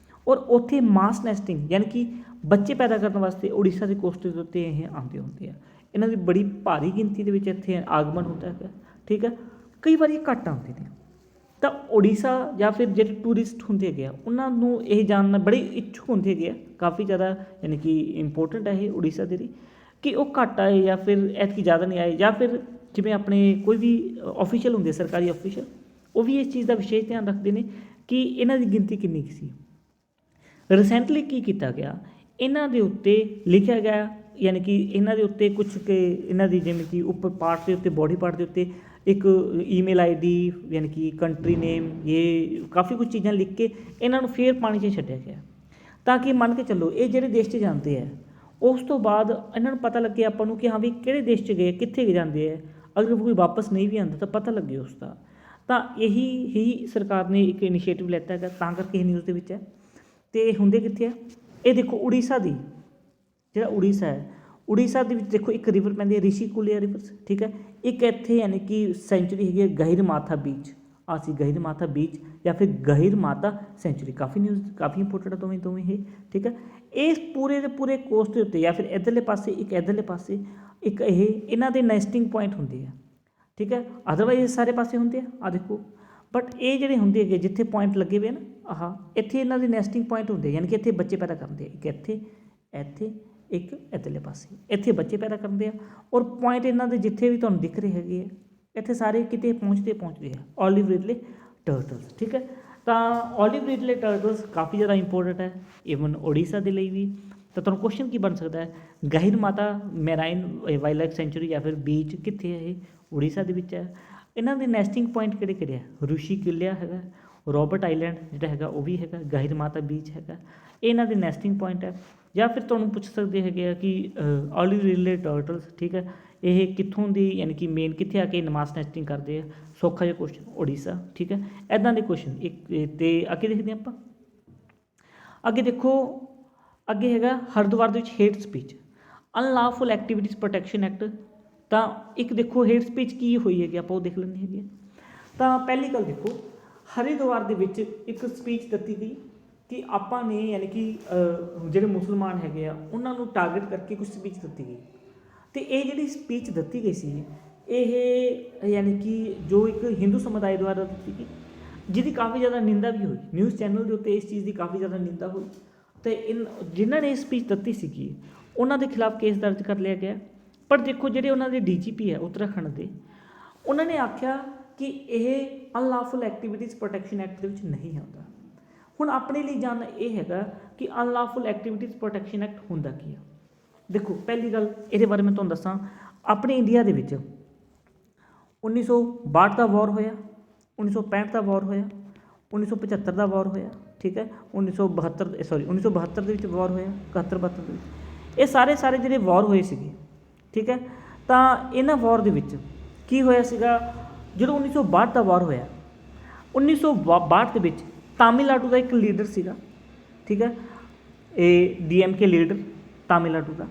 और उत्थे मास नैसटिंग यानी कि बच्चे पैदा करने वास्ते उड़ीसा के कोस्ट के उत्ते ये आते होंगे हैं। इन्हों की बड़ी भारी गिनती के इत्थे आगमन होता है, ठीक है। कई बार ये घट आते हैं, ਤਾਂ ਉੜੀਸਾ ਜਾਂ ਫਿਰ ਜਿਹੜੇ ਟੂਰਿਸਟ ਹੁੰਦੇ ਹੈਗੇ ਆ ਉਹਨਾਂ ਨੂੰ ਇਹ ਜਾਣਨਾ ਬੜੇ ਇੱਛੁਕ ਹੁੰਦੇ ਹੈਗੇ ਆ, ਕਾਫੀ ਜ਼ਿਆਦਾ ਯਾਨੀ ਕਿ ਇੰਪੋਰਟੈਂਟ ਹੈ ਇਹ ਉੜੀਸਾ ਦੇ ਲਈ, ਕਿ ਉਹ ਘੱਟ ਆਏ ਜਾਂ ਫਿਰ ਐਤਕੀ ਜ਼ਿਆਦਾ ਨਹੀਂ ਆਏ, ਜਾਂ ਫਿਰ ਜਿਵੇਂ ਆਪਣੇ ਕੋਈ ਵੀ ਆਫੀਸ਼ੀਅਲ ਹੁੰਦੇ ਸਰਕਾਰੀ ਆਫੀਸ਼ੀਅਲ ਉਹ ਵੀ ਇਸ ਚੀਜ਼ ਦਾ ਵਿਸ਼ੇਸ਼ ਧਿਆਨ ਰੱਖਦੇ ਨੇ ਕਿ ਇਹਨਾਂ ਦੀ ਗਿਣਤੀ ਕਿੰਨੀ ਕੁ ਸੀ। ਰਿਸੈਂਟਲੀ ਕੀ ਕੀਤਾ ਗਿਆ, ਇਹਨਾਂ ਦੇ ਉੱਤੇ ਲਿਖਿਆ ਗਿਆ, ਯਾਨੀ ਕਿ ਇਹਨਾਂ ਦੇ ਉੱਤੇ ਕੁਛ ਕਿ ਇਹਨਾਂ ਦੀ ਜਿਵੇਂ ਕਿ ਉੱਪਰ ਪਾਰਟ ਦੇ ਉੱਤੇ ਬੋਡੀ ਪਾਰਟ ਦੇ ਉੱਤੇ ਇੱਕ ਈਮੇਲ ਆਈਡੀ ਯਾਨੀ ਕਿ ਕੰਟਰੀ ਨੇਮ ਇਹ ਕਾਫੀ ਕੁਝ ਚੀਜ਼ਾਂ ਲਿਖ ਕੇ ਇਹਨਾਂ ਨੂੰ ਫੇਰ ਪਾਣੀ 'ਚ ਛੱਡਿਆ ਗਿਆ, ਤਾਂ ਕਿ ਮੰਨ ਕੇ ਚੱਲੋ ਇਹ ਜਿਹੜੇ ਦੇਸ਼ 'ਚ ਜਾਂਦੇ ਹੈ ਉਸ ਤੋਂ ਬਾਅਦ ਇਹਨਾਂ ਨੂੰ ਪਤਾ ਲੱਗੇ ਆਪਾਂ ਨੂੰ ਕਿ ਹਾਂ ਵੀ ਕਿਹੜੇ ਦੇਸ਼ 'ਚ ਗਏ, ਕਿੱਥੇ ਜਾਂਦੇ ਹੈ, ਅਗਰ ਕੋਈ ਵਾਪਸ ਨਹੀਂ ਵੀ ਆਉਂਦਾ ਤਾਂ ਪਤਾ ਲੱਗੇ ਉਸ ਦਾ। ਤਾਂ ਇਹੀ ਹੀ ਸਰਕਾਰ ਨੇ ਇੱਕ ਇਨੀਸ਼ੀਏਟਿਵ ਲੈਤਾ ਹੈਗਾ, ਤਾਂ ਕਰਕੇ ਇਹ ਨਿਊਜ਼ ਦੇ ਵਿੱਚ ਹੈ। ਅਤੇ ਇਹ ਹੁੰਦੇ ਕਿੱਥੇ ਆ, ਇਹ ਦੇਖੋ ਉੜੀਸਾ ਦੀ ਜਿਹੜਾ ਉੜੀਸਾ ਹੈ, ਉੜੀਸਾ ਦੇ ਵਿੱਚ ਦੇਖੋ ਇੱਕ ਰਿਵਰ ਪੈਂਦੀ ਹੈ ਰਿਸ਼ੀਕੁਲਿਆ ਰਿਵਰ, ਠੀਕ ਹੈ। ਇੱਕ ਇੱਥੇ ਯਾਨੀ ਕਿ ਸੈਂਚੁਰੀ ਹੈਗੀ ਹੈ ਗਹਿਰਮਾਥਾ ਬੀਚ, ਆ ਸੀ ਗਹਿਰਮਾਥਾ ਬੀਚ ਜਾਂ ਫਿਰ ਗਹਿਰਮਾਥਾ ਸੈਂਚੁਰੀ, ਕਾਫੀ ਨਿਊਜ਼ ਕਾਫੀ ਇੰਪੋਰਟੈਂਟ ਆ ਦੋਵੇਂ ਇਹ, ਠੀਕ ਹੈ। ਇਸ ਪੂਰੇ ਦੇ ਪੂਰੇ ਕੋਸਟ ਦੇ ਉੱਤੇ ਜਾਂ ਫਿਰ ਇੱਧਰਲੇ ਪਾਸੇ ਇੱਕ ਇੱਧਰਲੇ ਪਾਸੇ ਇੱਕ ਇਹ ਇਹਨਾਂ ਦੇ ਨੈਸਟਿੰਗ ਪੁਆਇੰਟ ਹੁੰਦੇ ਆ, ਠੀਕ ਹੈ। ਅਦਰਵਾਈਜ਼ ਸਾਰੇ ਪਾਸੇ ਹੁੰਦੇ ਆ, ਆ ਦੇਖੋ, ਬਟ ਇਹ ਜਿਹੜੇ ਹੁੰਦੇ ਹੈਗੇ ਜਿੱਥੇ ਪੁਆਇੰਟ ਲੱਗੇ ਹੋਏ ਨਾ ਆਹ ਇੱਥੇ ਇਹਨਾਂ ਦੇ ਨੈਸਟਿੰਗ ਪੁਆਇੰਟ ਹੁੰਦੇ, ਯਾਨੀ ਕਿ ਇੱਥੇ ਬੱਚੇ ਪੈਦਾ ਕਰਦੇ ਆ, ਇੱਕ ਇੱਥੇ ਇੱਥੇ ਇੱਕ ਇੱਧਰਲੇ ਪਾਸੇ ਇੱਥੇ ਬੱਚੇ ਪੈਦਾ ਕਰਦੇ ਆ। ਔਰ ਪੁਆਇੰਟ ਇਹਨਾਂ ਦੇ ਜਿੱਥੇ ਵੀ ਤੁਹਾਨੂੰ ਦਿਖ ਰਹੇ ਹੈਗੇ ਆ ਇੱਥੇ ਸਾਰੇ ਕਿਤੇ ਪਹੁੰਚਦੇ ਆ ਓਲੀਵ ਰਿਡਲੇ ਟਰਟਲਸ, ਠੀਕ ਹੈ। ਤਾਂ ਓਲੀਵ ਰਿਡਲੇ ਟਰਟਲਸ ਕਾਫੀ ਜ਼ਿਆਦਾ ਇੰਪੋਰਟੈਂਟ ਹੈ ਈਵਨ ਉੜੀਸਾ ਦੇ ਲਈ ਵੀ। ਤਾਂ ਤੁਹਾਨੂੰ ਕੁਐਸਚਨ ਕੀ ਬਣ ਸਕਦਾ ਹੈ, ਗਹਿਰਮਾਥਾ ਮੈਰਾਈਨ ਵਾਈਲਡ ਲਾਈਫ ਸੈਂਚੁਰੀ ਜਾਂ ਫਿਰ ਬੀਚ ਕਿੱਥੇ ਹੈ, ਇਹ ਉੜੀਸਾ ਦੇ ਵਿੱਚ ਹੈ। ਇਹਨਾਂ ਦੇ ਨੈਸਟਿੰਗ ਪੁਆਇੰਟ ਕਿਹੜੇ ਕਿਹੜੇ ਹੈ, ਰਿਸ਼ੀਕੁਲਿਆ ਹੈਗਾ, ਰੋਬਰਟ ਆਈਲੈਂਡ ਜਿਹੜਾ ਹੈਗਾ ਉਹ ਵੀ ਹੈਗਾ, ਗਹਿਰਮਾਥਾ ਬੀਚ ਹੈਗਾ, ਇਹ ਇਹਨਾਂ ਦੇ ਨੈਸਟਿੰਗ ਪੁਆਇੰਟ ਹੈ। ਜਾਂ ਫਿਰ ਤੁਹਾਨੂੰ ਪੁੱਛ ਸਕਦੇ ਹੈਗੇ ਆ ਕਿ ਓਲੀਵ ਰਿਡਲੇ ਟਰਟਲਸ, ਠੀਕ ਹੈ, ਇਹ ਕਿੱਥੋਂ ਦੀ ਯਾਨੀ ਕਿ ਮੇਨ ਕਿੱਥੇ ਆ ਕੇ ਨਮਾਜ਼ ਨੈਸਟਿੰਗ ਕਰਦੇ ਆ, ਸੌਖਾ ਜਿਹਾ ਕੁਐਸਚਨ ਉੜੀਸਾ, ਠੀਕ ਹੈ। ਇੱਦਾਂ ਦੇ ਕੁਐਸਚਨ ਇੱਕ ਅਤੇ ਅੱਗੇ ਦੇਖਦੇ ਹਾਂ ਆਪਾਂ। ਅੱਗੇ ਦੇਖੋ, ਅੱਗੇ ਹੈਗਾ ਹਰਿਦੁਆਰ ਦੇ ਵਿੱਚ hate speech, unlawful activities protection act. ਤਾਂ ਇੱਕ ਦੇਖੋ ਹੇਟ ਸਪੀਚ ਕੀ ਹੋਈ ਹੈਗੀ, ਆਪਾਂ ਉਹ ਦੇਖ ਲੈਂਦੇ ਹੈਗੇ। ਤਾਂ ਪਹਿਲੀ ਗੱਲ ਦੇਖੋ, ਹਰਿਦੁਆਰ ਦੇ ਵਿੱਚ ਇੱਕ ਸਪੀਚ ਦਿੱਤੀ ਗਈ ਕਿ ਆਪਾਂ ਨੇ ਯਾਨੀ ਕਿ ਜਿਹੜੇ ਮੁਸਲਮਾਨ ਹੈਗੇ ਆ ਉਹਨਾਂ ਨੂੰ ਟਾਰਗੇਟ ਕਰਕੇ ਕੁਝ ਸਪੀਚ ਦਿੱਤੀ ਗਈ। ਅਤੇ ਇਹ ਜਿਹੜੀ ਸਪੀਚ ਦਿੱਤੀ ਗਈ ਸੀ ਇਹ ਯਾਨੀ ਕਿ ਜੋ ਇੱਕ ਹਿੰਦੂ ਸਮੁਦਾਇ ਦੁਆਰਾ ਦਿੱਤੀ ਗਈ, ਜਿਹਦੀ ਕਾਫੀ ਜ਼ਿਆਦਾ ਨਿੰਦਾ ਵੀ ਹੋਈ, ਨਿਊਜ਼ ਚੈਨਲ ਦੇ ਉੱਤੇ ਇਸ ਚੀਜ਼ ਦੀ ਕਾਫੀ ਜ਼ਿਆਦਾ ਨਿੰਦਾ ਹੋਈ। ਅਤੇ ਜਿਨ੍ਹਾਂ ਨੇ ਇਹ ਸਪੀਚ ਦਿੱਤੀ ਸੀਗੀ ਉਹਨਾਂ ਦੇ ਖਿਲਾਫ ਕੇਸ ਦਰਜ ਕਰ ਲਿਆ ਗਿਆ। ਪਰ ਦੇਖੋ ਜਿਹੜੇ ਉਹਨਾਂ ਦੇ DGP ਹੈ ਉੱਤਰਾਖੰਡ ਦੇ, ਉਹਨਾਂ ਨੇ ਆਖਿਆ ਕਿ ਇਹ ਅਨਲਾਫੁਲ ਐਕਟੀਵਿਟੀਜ਼ ਪ੍ਰੋਟੈਕਸ਼ਨ ਐਕਟ ਦੇ ਵਿੱਚ ਨਹੀਂ ਆਉਂਦਾ। ਹੁਣ ਆਪਣੇ ਲਈ ਜਾਣਨਾ ਇਹ ਹੈਗਾ ਕਿ ਅਨਲਾਫੁਲ ਐਕਟੀਵਿਟੀਜ਼ ਪ੍ਰੋਟੈਕਸ਼ਨ ਐਕਟ ਹੁੰਦਾ ਕੀ ਆ। ਦੇਖੋ ਪਹਿਲੀ ਗੱਲ ਇਹਦੇ ਬਾਰੇ ਮੈਂ ਤੁਹਾਨੂੰ ਦੱਸਾਂ, ਆਪਣੇ ਇੰਡੀਆ ਦੇ ਵਿੱਚ 1962 ਦਾ ਵਾਰ ਹੋਇਆ, 1965 ਦਾ ਵਾਰ ਹੋਇਆ, 1975 ਦਾ ਵਾਰ ਹੋਇਆ, ਠੀਕ ਹੈ, 1972 ਦੇ ਵਿੱਚ ਵਾਰ ਹੋਇਆ, 71-72 ਦੇ ਵਿੱਚ, ਇਹ ਸਾਰੇ ਜਿਹੜੇ ਵਾਰ ਹੋਏ ਸੀਗੇ, ਠੀਕ ਹੈ। ਤਾਂ ਇਹਨਾਂ ਵਾਰ ਦੇ ਵਿੱਚ ਕੀ ਹੋਇਆ ਸੀਗਾ, ਜਦੋਂ 1962 ਦਾ ਵਾਰ ਹੋਇਆ, 1962 ਦੇ ਵਿੱਚ ਤਾਮਿਲਨਾਡੂ ਦਾ ਇੱਕ ਲੀਡਰ ਸੀਗਾ, ਠੀਕ ਹੈ, ਇਹ DMK ਲੀਡਰ ਤਾਮਿਲਨਾਡੂ ਦਾ,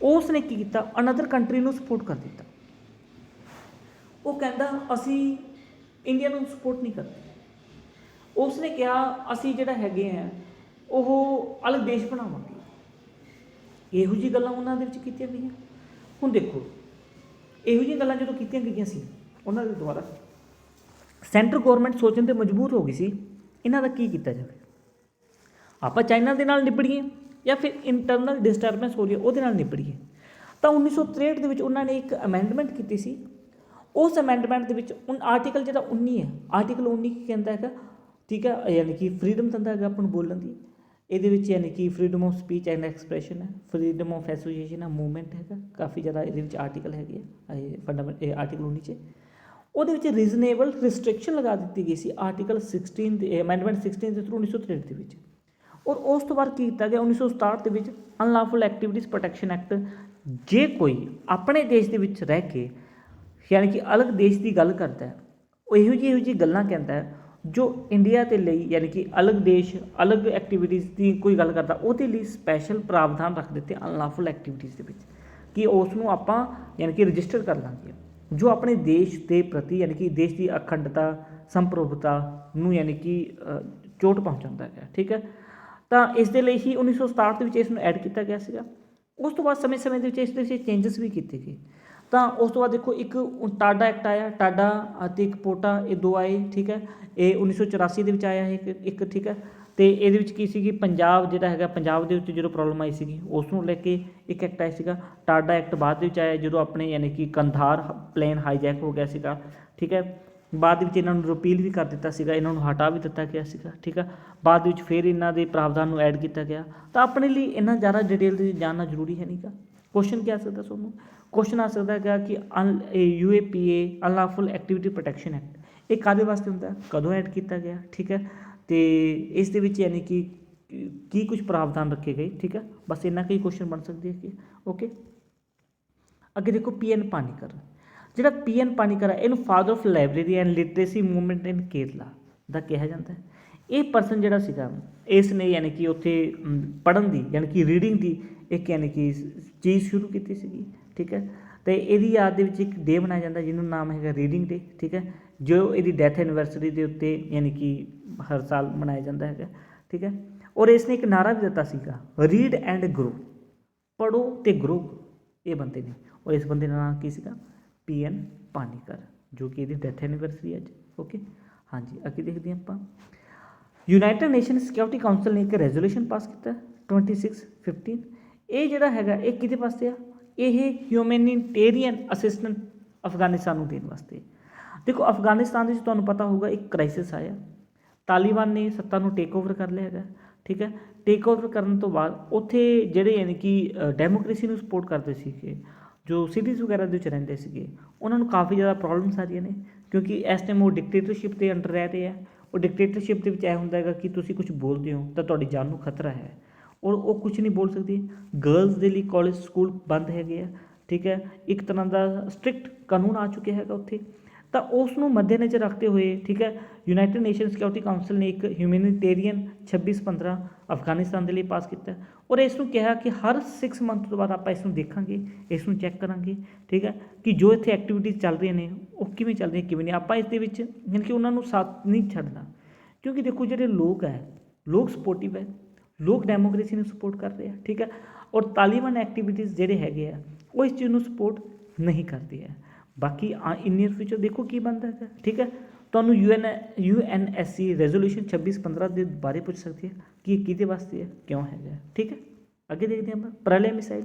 ਉਸ ਨੇ ਕੀ ਕੀਤਾ, ਅਨਦਰ ਕੰਟਰੀ ਨੂੰ ਸਪੋਰਟ ਕਰ ਦਿੱਤਾ। ਉਹ ਕਹਿੰਦਾ ਅਸੀਂ ਇੰਡੀਆ ਨੂੰ ਸਪੋਰਟ ਨਹੀਂ ਕਰਦੇ। ਉਸ ਨੇ ਕਿਹਾ ਅਸੀਂ ਜਿਹੜਾ ਹੈਗੇ ਆ ਉਹ ਅਲੱਗ ਦੇਸ਼ ਬਣਾਵਾਂਗੇ। ਇਹੋ ਜਿਹੀ ਗੱਲਾਂ ਉਹਨਾਂ ਦੇ ਵਿੱਚ ਕੀਤੀਆਂ ਗਈਆਂ। ਹੁਣ ਦੇਖੋ ਇਹੋ ਜਿਹੀਆਂ ਗੱਲਾਂ ਜਦੋਂ ਕੀਤੀਆਂ ਗਈਆਂ ਸੀ ਉਹਨਾਂ ਦੇ ਦੁਆਰਾ, ਸੈਂਟਰ ਗੌਰਮੈਂਟ ਸੋਚਣ 'ਤੇ ਮਜਬੂਰ ਹੋ ਗਈ ਸੀ ਇਹਨਾਂ ਦਾ ਕੀ ਕੀਤਾ ਜਾਵੇ, ਆਪਾਂ ਚਾਈਨਾ ਦੇ ਨਾਲ ਨਿਬੜੀਏ ਜਾਂ ਫਿਰ ਇੰਟਰਨਲ ਡਿਸਟਰਬੈਂਸ ਹੋ ਰਹੀ ਹੈ ਉਹਦੇ ਨਾਲ ਨਿਬੜੀਏ। ਤਾਂ 1963 ਦੇ ਵਿੱਚ ਉਹਨਾਂ ਨੇ ਇੱਕ ਅਮੈਂਡਮੈਂਟ ਕੀਤੀ ਸੀ। ਉਸ ਅਮੈਂਡਮੈਂਟ ਦੇ ਵਿੱਚ ਆਰਟੀਕਲ ਜਿਹੜਾ 19 ਹੈ, ਆਰਟੀਕਲ 19 ਕੀ ਕਹਿੰਦਾ ਹੈਗਾ, ਠੀਕ ਹੈ, ਯਾਨੀ ਕਿ ਫਰੀਡਮ ਦਿੰਦਾ ਹੈਗਾ ਆਪਾਂ ਨੂੰ ਬੋਲਣ ਦੀ। ਇਹਦੇ ਵਿੱਚ ਯਾਨੀ ਕਿ freedom of speech and expression ਹੈ, ਫਰੀਡਮ ਆਫ ਐਸੋਸੀਏਸ਼ਨ ਹੈ, ਮੂਵਮੈਂਟ ਹੈਗਾ, ਕਾਫੀ ਜ਼ਿਆਦਾ ਇਹਦੇ ਵਿੱਚ ਆਰਟੀਕਲ ਹੈਗੇ ਆ। ਇਹ ਫੰਡਾਮੈਂਟਲ ਆਰਟੀਕਲ 19 'ਚ ਉਹਦੇ ਵਿੱਚ ਰੀਜ਼ਨੇਬਲ ਰਿਸਟ੍ਰਿਕਸ਼ਨ ਲਗਾ ਦਿੱਤੀ ਗਈ ਸੀ ਆਰਟੀਕਲ 16 ਦੇ ਅਮੈਂਡਮੈਂਟ 16 ਦੇ ਥਰੂ 1963 ਦੇ ਵਿੱਚ। ਔਰ ਉਸ ਤੋਂ ਬਾਅਦ ਕੀ ਕੀਤਾ ਗਿਆ 1967 ਦੇ ਵਿੱਚ ਅਨਲਾਫੁਲ ਐਕਟੀਵਿਟੀਜ਼ ਪ੍ਰੋਟੈਕਸ਼ਨ ਐਕਟ। ਜੇ ਕੋਈ ਆਪਣੇ ਦੇਸ਼ ਦੇ ਵਿੱਚ ਰਹਿ ਕੇ ਯਾਨੀ ਕਿ ਅਲੱਗ ਦੇਸ਼ ਦੀ ਗੱਲ ਕਰਦਾ ਹੈ, ਉਹ ਇਹੋ ਜਿਹੀ ਗੱਲਾਂ ਕਹਿੰਦਾ ਹੈ ਜੋ ਇੰਡੀਆ ਦੇ ਲਈ ਯਾਨੀ ਕਿ ਅਲੱਗ ਦੇਸ਼ ਅਲੱਗ ਐਕਟੀਵਿਟੀਜ਼ ਦੀ ਕੋਈ ਗੱਲ ਕਰਦਾ, ਉਹਦੇ ਲਈ ਸਪੈਸ਼ਲ ਪ੍ਰਾਵਧਾਨ ਰੱਖ ਦਿੱਤੇ ਅਨਲਾਫੁਲ ਐਕਟੀਵਿਟੀਜ਼ ਦੇ ਵਿੱਚ ਕਿ ਉਸ ਨੂੰ ਆਪਾਂ ਯਾਨੀ ਕਿ ਰਜਿਸਟਰ ਕਰ ਲਾਂਗੇ, ਜੋ ਆਪਣੇ ਦੇਸ਼ ਦੇ ਪ੍ਰਤੀ ਯਾਨੀ ਕਿ ਦੇਸ਼ ਦੀ ਅਖੰਡਤਾ ਸੰਪਰਭੂਤਾ ਨੂੰ ਯਾਨੀ ਕਿ ਚੋਟ ਪਹੁੰਚਾਉਂਦਾ ਹੈ, ਠੀਕ ਹੈ। ਤਾਂ ਇਸ ਦੇ ਲਈ ਹੀ 1967 ਦੇ ਵਿੱਚ ਇਸ ਨੂੰ ਐਡ ਕੀਤਾ ਗਿਆ ਸੀਗਾ। ਉਸ ਤੋਂ ਬਾਅਦ ਸਮੇਂ ਦੇ ਵਿੱਚ ਇਸ ਦੇ ਵਿੱਚ ਚੇਂਜਸ ਵੀ ਕੀਤੇ ਗਏ। ਤਾਂ ਉਸ ਤੋਂ ਬਾਅਦ ਦੇਖੋ ਇੱਕ ਟਾਡਾ ਐਕਟ ਆਇਆ, ਟਾਡਾ ਅਤੇ ਇੱਕ ਪੋਟਾ, ਇਹ ਦੋ ਆਏ, ਠੀਕ ਹੈ। ਇਹ 1984 ਦੇ ਵਿੱਚ ਆਇਆ ਇੱਕ ਠੀਕ ਹੈ। ਅਤੇ ਇਹਦੇ ਵਿੱਚ ਕੀ ਸੀਗੀ, ਪੰਜਾਬ ਜਿਹੜਾ ਹੈਗਾ, ਪੰਜਾਬ ਦੇ ਉੱਤੇ ਜਦੋਂ ਪ੍ਰੋਬਲਮ ਆਈ ਸੀਗੀ ਉਸ ਨੂੰ ਲੈ ਕੇ ਇੱਕ ਐਕਟ ਆਇਆ ਸੀਗਾ। ਟਾਡਾ ਐਕਟ ਬਾਅਦ ਦੇ ਵਿੱਚ ਆਇਆ ਜਦੋਂ ਆਪਣੇ ਯਾਨੀ ਕਿ ਕੰਧਾਰ ਪਲੇਨ ਹਾਈਜੈਕ ਹੋ ਗਿਆ ਸੀਗਾ, ਠੀਕ ਹੈ। ਬਾਅਦ ਵਿੱਚ ਇਹਨਾਂ ਨੂੰ ਰਿਪੀਲ ਵੀ ਕਰ ਦਿੱਤਾ ਸੀਗਾ, ਇਹਨਾਂ ਨੂੰ ਹਟਾ ਵੀ ਦਿੱਤਾ ਗਿਆ ਸੀਗਾ, ਠੀਕ ਹੈ। ਬਾਅਦ ਵਿੱਚ ਫਿਰ ਇਹਨਾਂ ਦੇ ਪ੍ਰਾਵਧਾਨ ਨੂੰ ਐਡ ਕੀਤਾ ਗਿਆ। ਤਾਂ ਆਪਣੇ ਲਈ ਇੰਨਾ ਜ਼ਿਆਦਾ ਡਿਟੇਲ ਦੇ ਜਾਣਨਾ ਜ਼ਰੂਰੀ ਹੈ ਨਹੀਂ ਗਾ। ਕੁਐਸਚਨ ਕੀ ਆ ਸਕਦਾ ਤੁਹਾਨੂੰ, ਕੁਐਸਚਨ ਆ ਸਕਦਾ ਹੈਗਾ ਕਿ UAPA unlawful activity protection act, ਇਹ ਕਾਹਦੇ ਵਾਸਤੇ ਹੁੰਦਾ, ਕਦੋਂ ਐਡ ਕੀਤਾ ਗਿਆ, ਠੀਕ ਹੈ। ਅਤੇ ਇਸ ਦੇ ਵਿੱਚ ਯਾਨੀ ਕਿ ਕੀ ਕੁਛ ਪ੍ਰਾਵਧਾਨ ਰੱਖੇ ਗਏ, ਠੀਕ ਹੈ। ਬਸ ਇੰਨਾ ਕੁ ਹੀ ਕੁਐਸਚਨ ਬਣ ਸਕਦੇ ਹੈ। ਓਕੇ, ਅੱਗੇ ਦੇਖੋ PN ਪਾਨੀਕਰ, ਜਿਹੜਾ PN ਪਾਨੀਕਰ ਹੈ ਇਹਨੂੰ father of library and literacy movement in Kerala ਦਾ ਕਿਹਾ ਜਾਂਦਾ ਹੈ। ਇਹ ਪਰਸਨ ਜਿਹੜਾ ਸੀਗਾ, ਇਸ ਨੇ ਯਾਨੀ ਕਿ ਉੱਥੇ ਪੜ੍ਹਨ ਦੀ ਯਾਨੀ ਕਿ ਰੀਡਿੰਗ ਦੀ ਇੱਕ ਯਾਨੀ ਕਿ ਚੀਜ਼ ਸ਼ੁਰੂ ਕੀਤੀ ਸੀਗੀ, ਠੀਕ ਹੈ। ਅਤੇ ਇਹਦੀ ਯਾਦ ਦੇ ਵਿੱਚ ਇੱਕ ਡੇ ਬਣਾਇਆ ਜਾਂਦਾ ਜਿਹਨੂੰ ਨਾਮ ਹੈਗਾ ਰੀਡਿੰਗ ਡੇ, ਠੀਕ ਹੈ, ਜੋ ਇਹਦੀ ਡੈਥ ਐਨੀਵਰਸਰੀ ਦੇ ਉੱਤੇ ਯਾਨੀ ਕਿ ਹਰ ਸਾਲ ਮਨਾਇਆ ਜਾਂਦਾ ਹੈਗਾ, ਠੀਕ ਹੈ। ਔਰ ਇਸ ਨੇ ਇੱਕ ਨਾਅਰਾ ਵੀ ਦਿੱਤਾ ਸੀਗਾ, ਰੀਡ ਐਂਡ ਗਰੋ, ਪੜ੍ਹੋ ਅਤੇ ਗਰੋ, ਇਹ ਬੰਦੇ ਨੇ। ਔਰ ਇਸ ਬੰਦੇ ਦਾ ਨਾਮ ਕੀ ਸੀਗਾ, PN ਪਾਨੀਕਰ, ਜੋ ਕਿ ਇਹਦੀ ਡੈਥ ਐਨੀਵਰਸਰੀ ਅੱਜ। ਓਕੇ, ਹਾਂਜੀ, ਅੱਗੇ ਦੇਖਦੇ ਹਾਂ ਆਪਾਂ। ਯੂਨਾਈਟਡ ਨੇਸ਼ਨ ਸਿਕਿਉਰਿਟੀ ਕਾਊਂਸਲ ਨੇ ਇੱਕ ਰੈਜ਼ੋਲੂਸ਼ਨ ਪਾਸ ਕੀਤਾ 2615। ਇਹ ਜਿਹੜਾ ਹੈਗਾ ਇਹ ਕਿਹਦੇ ਵਾਸਤੇ ਆ, ਇਹ ਹਿਊਮੈਨਿਟੇਰੀਅਨ ਅਸਿਸਟੈਂਟ ਅਫਗਾਨਿਸਤਾਨ ਨੂੰ ਦੇਣ ਵਾਸਤੇ। ਦੇਖੋ ਅਫਗਾਨਿਸਤਾਨ ਦੇ ਵਿੱਚ ਤੁਹਾਨੂੰ ਪਤਾ ਹੋਊਗਾ ਇੱਕ ਕ੍ਰਾਈਸਿਸ ਆਇਆ, ਤਾਲੀਬਾਨ ਨੇ ਸੱਤਾ ਨੂੰ ਟੇਕ ਓਵਰ ਕਰ ਲਿਆ ਹੈਗਾ, ਠੀਕ ਹੈ। ਟੇਕ ਓਵਰ ਕਰਨ ਤੋਂ ਬਾਅਦ ਉੱਥੇ ਜਿਹੜੇ ਯਾਨੀ ਕਿ ਡੈਮੋਕ੍ਰੇਸੀ ਨੂੰ ਸਪੋਰਟ ਕਰਦੇ ਸੀਗੇ, ਜੋ ਸਿਟੀਜ਼ ਵਗੈਰਾ ਦੇ ਵਿੱਚ ਰਹਿੰਦੇ ਸੀਗੇ, ਉਹਨਾਂ ਨੂੰ ਕਾਫੀ ਜ਼ਿਆਦਾ ਪ੍ਰੋਬਲਮਸ ਆ ਰਹੀਆਂ ਨੇ, ਕਿਉਂਕਿ ਇਸ ਟਾਈਮ ਉਹ ਡਿਕਟੇਟਰਸ਼ਿਪ ਦੇ ਅੰਡਰ ਰਹਿ ਰਹੇ ਆ। ਉਹ ਡਿਕਟੇਟਰਸ਼ਿਪ ਦੇ ਵਿੱਚ ਇਹ ਹੁੰਦਾ ਹੈਗਾ ਕਿ ਤੁਸੀਂ ਕੁਝ ਬੋਲਦੇ ਹੋ ਤਾਂ ਤੁਹਾਡੀ ਜਾਨ ਨੂੰ ਖਤਰਾ ਹੈ, ਔਰ ਉਹ ਕੁਝ ਨਹੀਂ ਬੋਲ ਸਕਦੀ। ਗਰਲਸ ਦੇ ਲਈ ਕਾਲਜ ਸਕੂਲ ਬੰਦ ਹੈਗੇ ਆ, ਠੀਕ ਹੈ। ਇੱਕ ਤਰ੍ਹਾਂ ਦਾ ਸਟ੍ਰਿਕਟ ਕਾਨੂੰਨ ਆ ਚੁੱਕਿਆ ਹੈਗਾ ਉੱਥੇ। ਤਾਂ ਉਸ ਨੂੰ ਮੱਦੇਨਜ਼ਰ ਰੱਖਦੇ ਹੋਏ, ਠੀਕ ਹੈ, ਯੂਨਾਈਟਡ ਨੇਸ਼ਨ ਸਿਕਿਉਰਿਟੀ ਕਾਊਂਸਲ ਨੇ ਇੱਕ ਹਿਊਮੈਨਿਟੇਰੀਅਨ 2615 ਅਫਗਾਨਿਸਤਾਨ ਦੇ ਲਈ ਪਾਸ ਕੀਤਾ, ਔਰ ਇਸ ਨੂੰ ਕਿਹਾ ਕਿ ਹਰ 6 ਮੰਥ ਤੋਂ ਬਾਅਦ ਆਪਾਂ ਇਸ ਨੂੰ ਦੇਖਾਂਗੇ, ਇਸ ਨੂੰ ਚੈੱਕ ਕਰਾਂਗੇ, ਠੀਕ ਹੈ, ਕਿ ਜੋ ਇੱਥੇ ਐਕਟੀਵਿਟੀਜ਼ ਚੱਲ ਰਹੀਆਂ ਨੇ ਉਹ ਕਿਵੇਂ ਚੱਲ ਰਹੀਆਂ ਕਿਵੇਂ ਨਹੀਂ। ਆਪਾਂ ਇਸ ਦੇ ਵਿੱਚ ਯਾਨੀ ਕਿ ਉਹਨਾਂ ਨੂੰ ਸਾਥ ਨਹੀਂ ਛੱਡਣਾ, ਕਿਉਂਕਿ ਦੇਖੋ ਜਿਹੜੇ ਲੋਕ ਹੈ, ਲੋਕ ਸਪੋਰਟਿਵ ਹੈ, ਲੋਕ ਡੈਮੋਕ੍ਰੇਸੀ ਨੂੰ ਸਪੋਰਟ ਕਰ ਰਹੇ ਆ, ਠੀਕ ਹੈ। ਔਰ ਤਾਲੀਬਾਨ ਐਕਟੀਵਿਟੀਜ਼ ਜਿਹੜੇ ਹੈਗੇ ਆ ਉਹ ਇਸ ਚੀਜ਼ ਨੂੰ ਸਪੋਰਟ ਨਹੀਂ ਕਰਦੇ ਹੈ। ਬਾਕੀ ਇਨ ਨੀਅਰ ਫਿਊਚਰ ਦੇਖੋ ਕੀ ਬਣਦਾ ਹੈਗਾ, ਠੀਕ ਹੈ। ਤੁਹਾਨੂੰ UNSC ਰੈਜ਼ੋਲੂਸ਼ਨ 2615 ਦੇ ਬਾਰੇ ਪੁੱਛ ਸਕਦੀ ਹੈ ਕਿ ਇਹ ਕਿਹਦੇ ਵਾਸਤੇ ਹੈ, ਕਿਉਂ ਹੈਗਾ, ਠੀਕ ਹੈ। ਅੱਗੇ ਦੇਖਦੇ ਹਾਂ ਆਪਾਂ ਪ੍ਰਲਯ ਮਿਸਾਈਲ।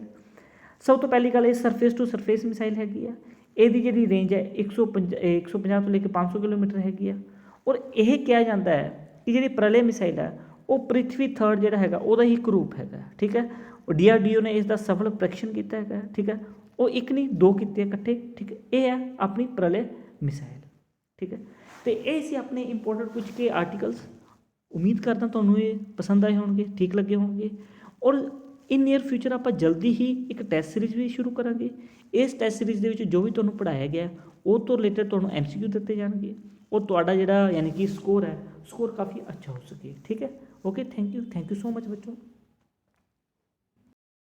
ਸਭ ਤੋਂ ਪਹਿਲੀ ਗੱਲ, ਇਹ ਸਰਫੇਸ ਟੂ ਸਰਫੇਸ ਮਿਸਾਈਲ ਹੈਗੀ ਆ। ਇਹਦੀ ਜਿਹੜੀ ਰੇਂਜ ਹੈ 150 ਤੋਂ ਲੈ ਕੇ 500 ਕਿਲੋਮੀਟਰ ਹੈਗੀ ਆ। ਔਰ ਇਹ ਕਿਹਾ ਜਾਂਦਾ ਹੈ ਕਿ ਜਿਹੜੀ ਪ੍ਰਲਯ ਮਿਸਾਈਲ ਹੈ ਉਹ ਪ੍ਰਿਥਵੀ 3 ਜਿਹੜਾ ਹੈਗਾ ਉਹਦਾ ਹੀ ਇੱਕ ਰੂਪ ਹੈਗਾ, ਠੀਕ ਹੈ। ਉਹ DRDO ਨੇ ਇਸ ਦਾ ਸਫਲ ਪ੍ਰੀਖਣ ਕੀਤਾ ਹੈਗਾ, ਠੀਕ ਹੈ। ਉਹ ਇੱਕ ਨਹੀਂ ਦੋ ਕੀਤੇ ਇਕੱਠੇ, ਠੀਕ ਹੈ। ਇਹ ਹੈ ਆਪਣੀ ਪ੍ਰਲਯ ਮਿਸਾਈਲ, ਠੀਕ ਹੈ। ਅਤੇ ਇਹ ਸੀ ਆਪਣੇ ਇੰਪੋਰਟੈਂਟ ਕੁਝ ਕੇ ਆਰਟੀਕਲਸ। ਉਮੀਦ ਕਰਦਾ ਤੁਹਾਨੂੰ ਇਹ ਪਸੰਦ ਆਏ ਹੋਣਗੇ, ਠੀਕ ਲੱਗੇ ਹੋਣਗੇ। ਔਰ ਇਨ ਨੀਅਰ ਫਿਊਚਰ ਆਪਾਂ ਜਲਦੀ ਹੀ ਇੱਕ ਟੈਸਟ ਸੀਰੀਜ਼ ਵੀ ਸ਼ੁਰੂ ਕਰਾਂਗੇ। ਇਸ ਟੈਸਟ ਸੀਰੀਜ਼ ਦੇ ਵਿੱਚ ਜੋ ਵੀ ਤੁਹਾਨੂੰ ਪੜ੍ਹਾਇਆ ਗਿਆ ਉਹ ਤੋਂ ਰਿਲੇਟਡ ਤੁਹਾਨੂੰ MCQ ਦਿੱਤੇ ਜਾਣਗੇ, ਔਰ ਤੁਹਾਡਾ ਜਿਹੜਾ ਯਾਨੀ ਕਿ ਸਕੋਰ ਹੈ, ਸਕੋਰ ਕਾਫੀ ਅੱਛਾ ਹੋ ਸਕੇ, ਠੀਕ ਹੈ। Okay, thank you so much ਬੱਚੋ।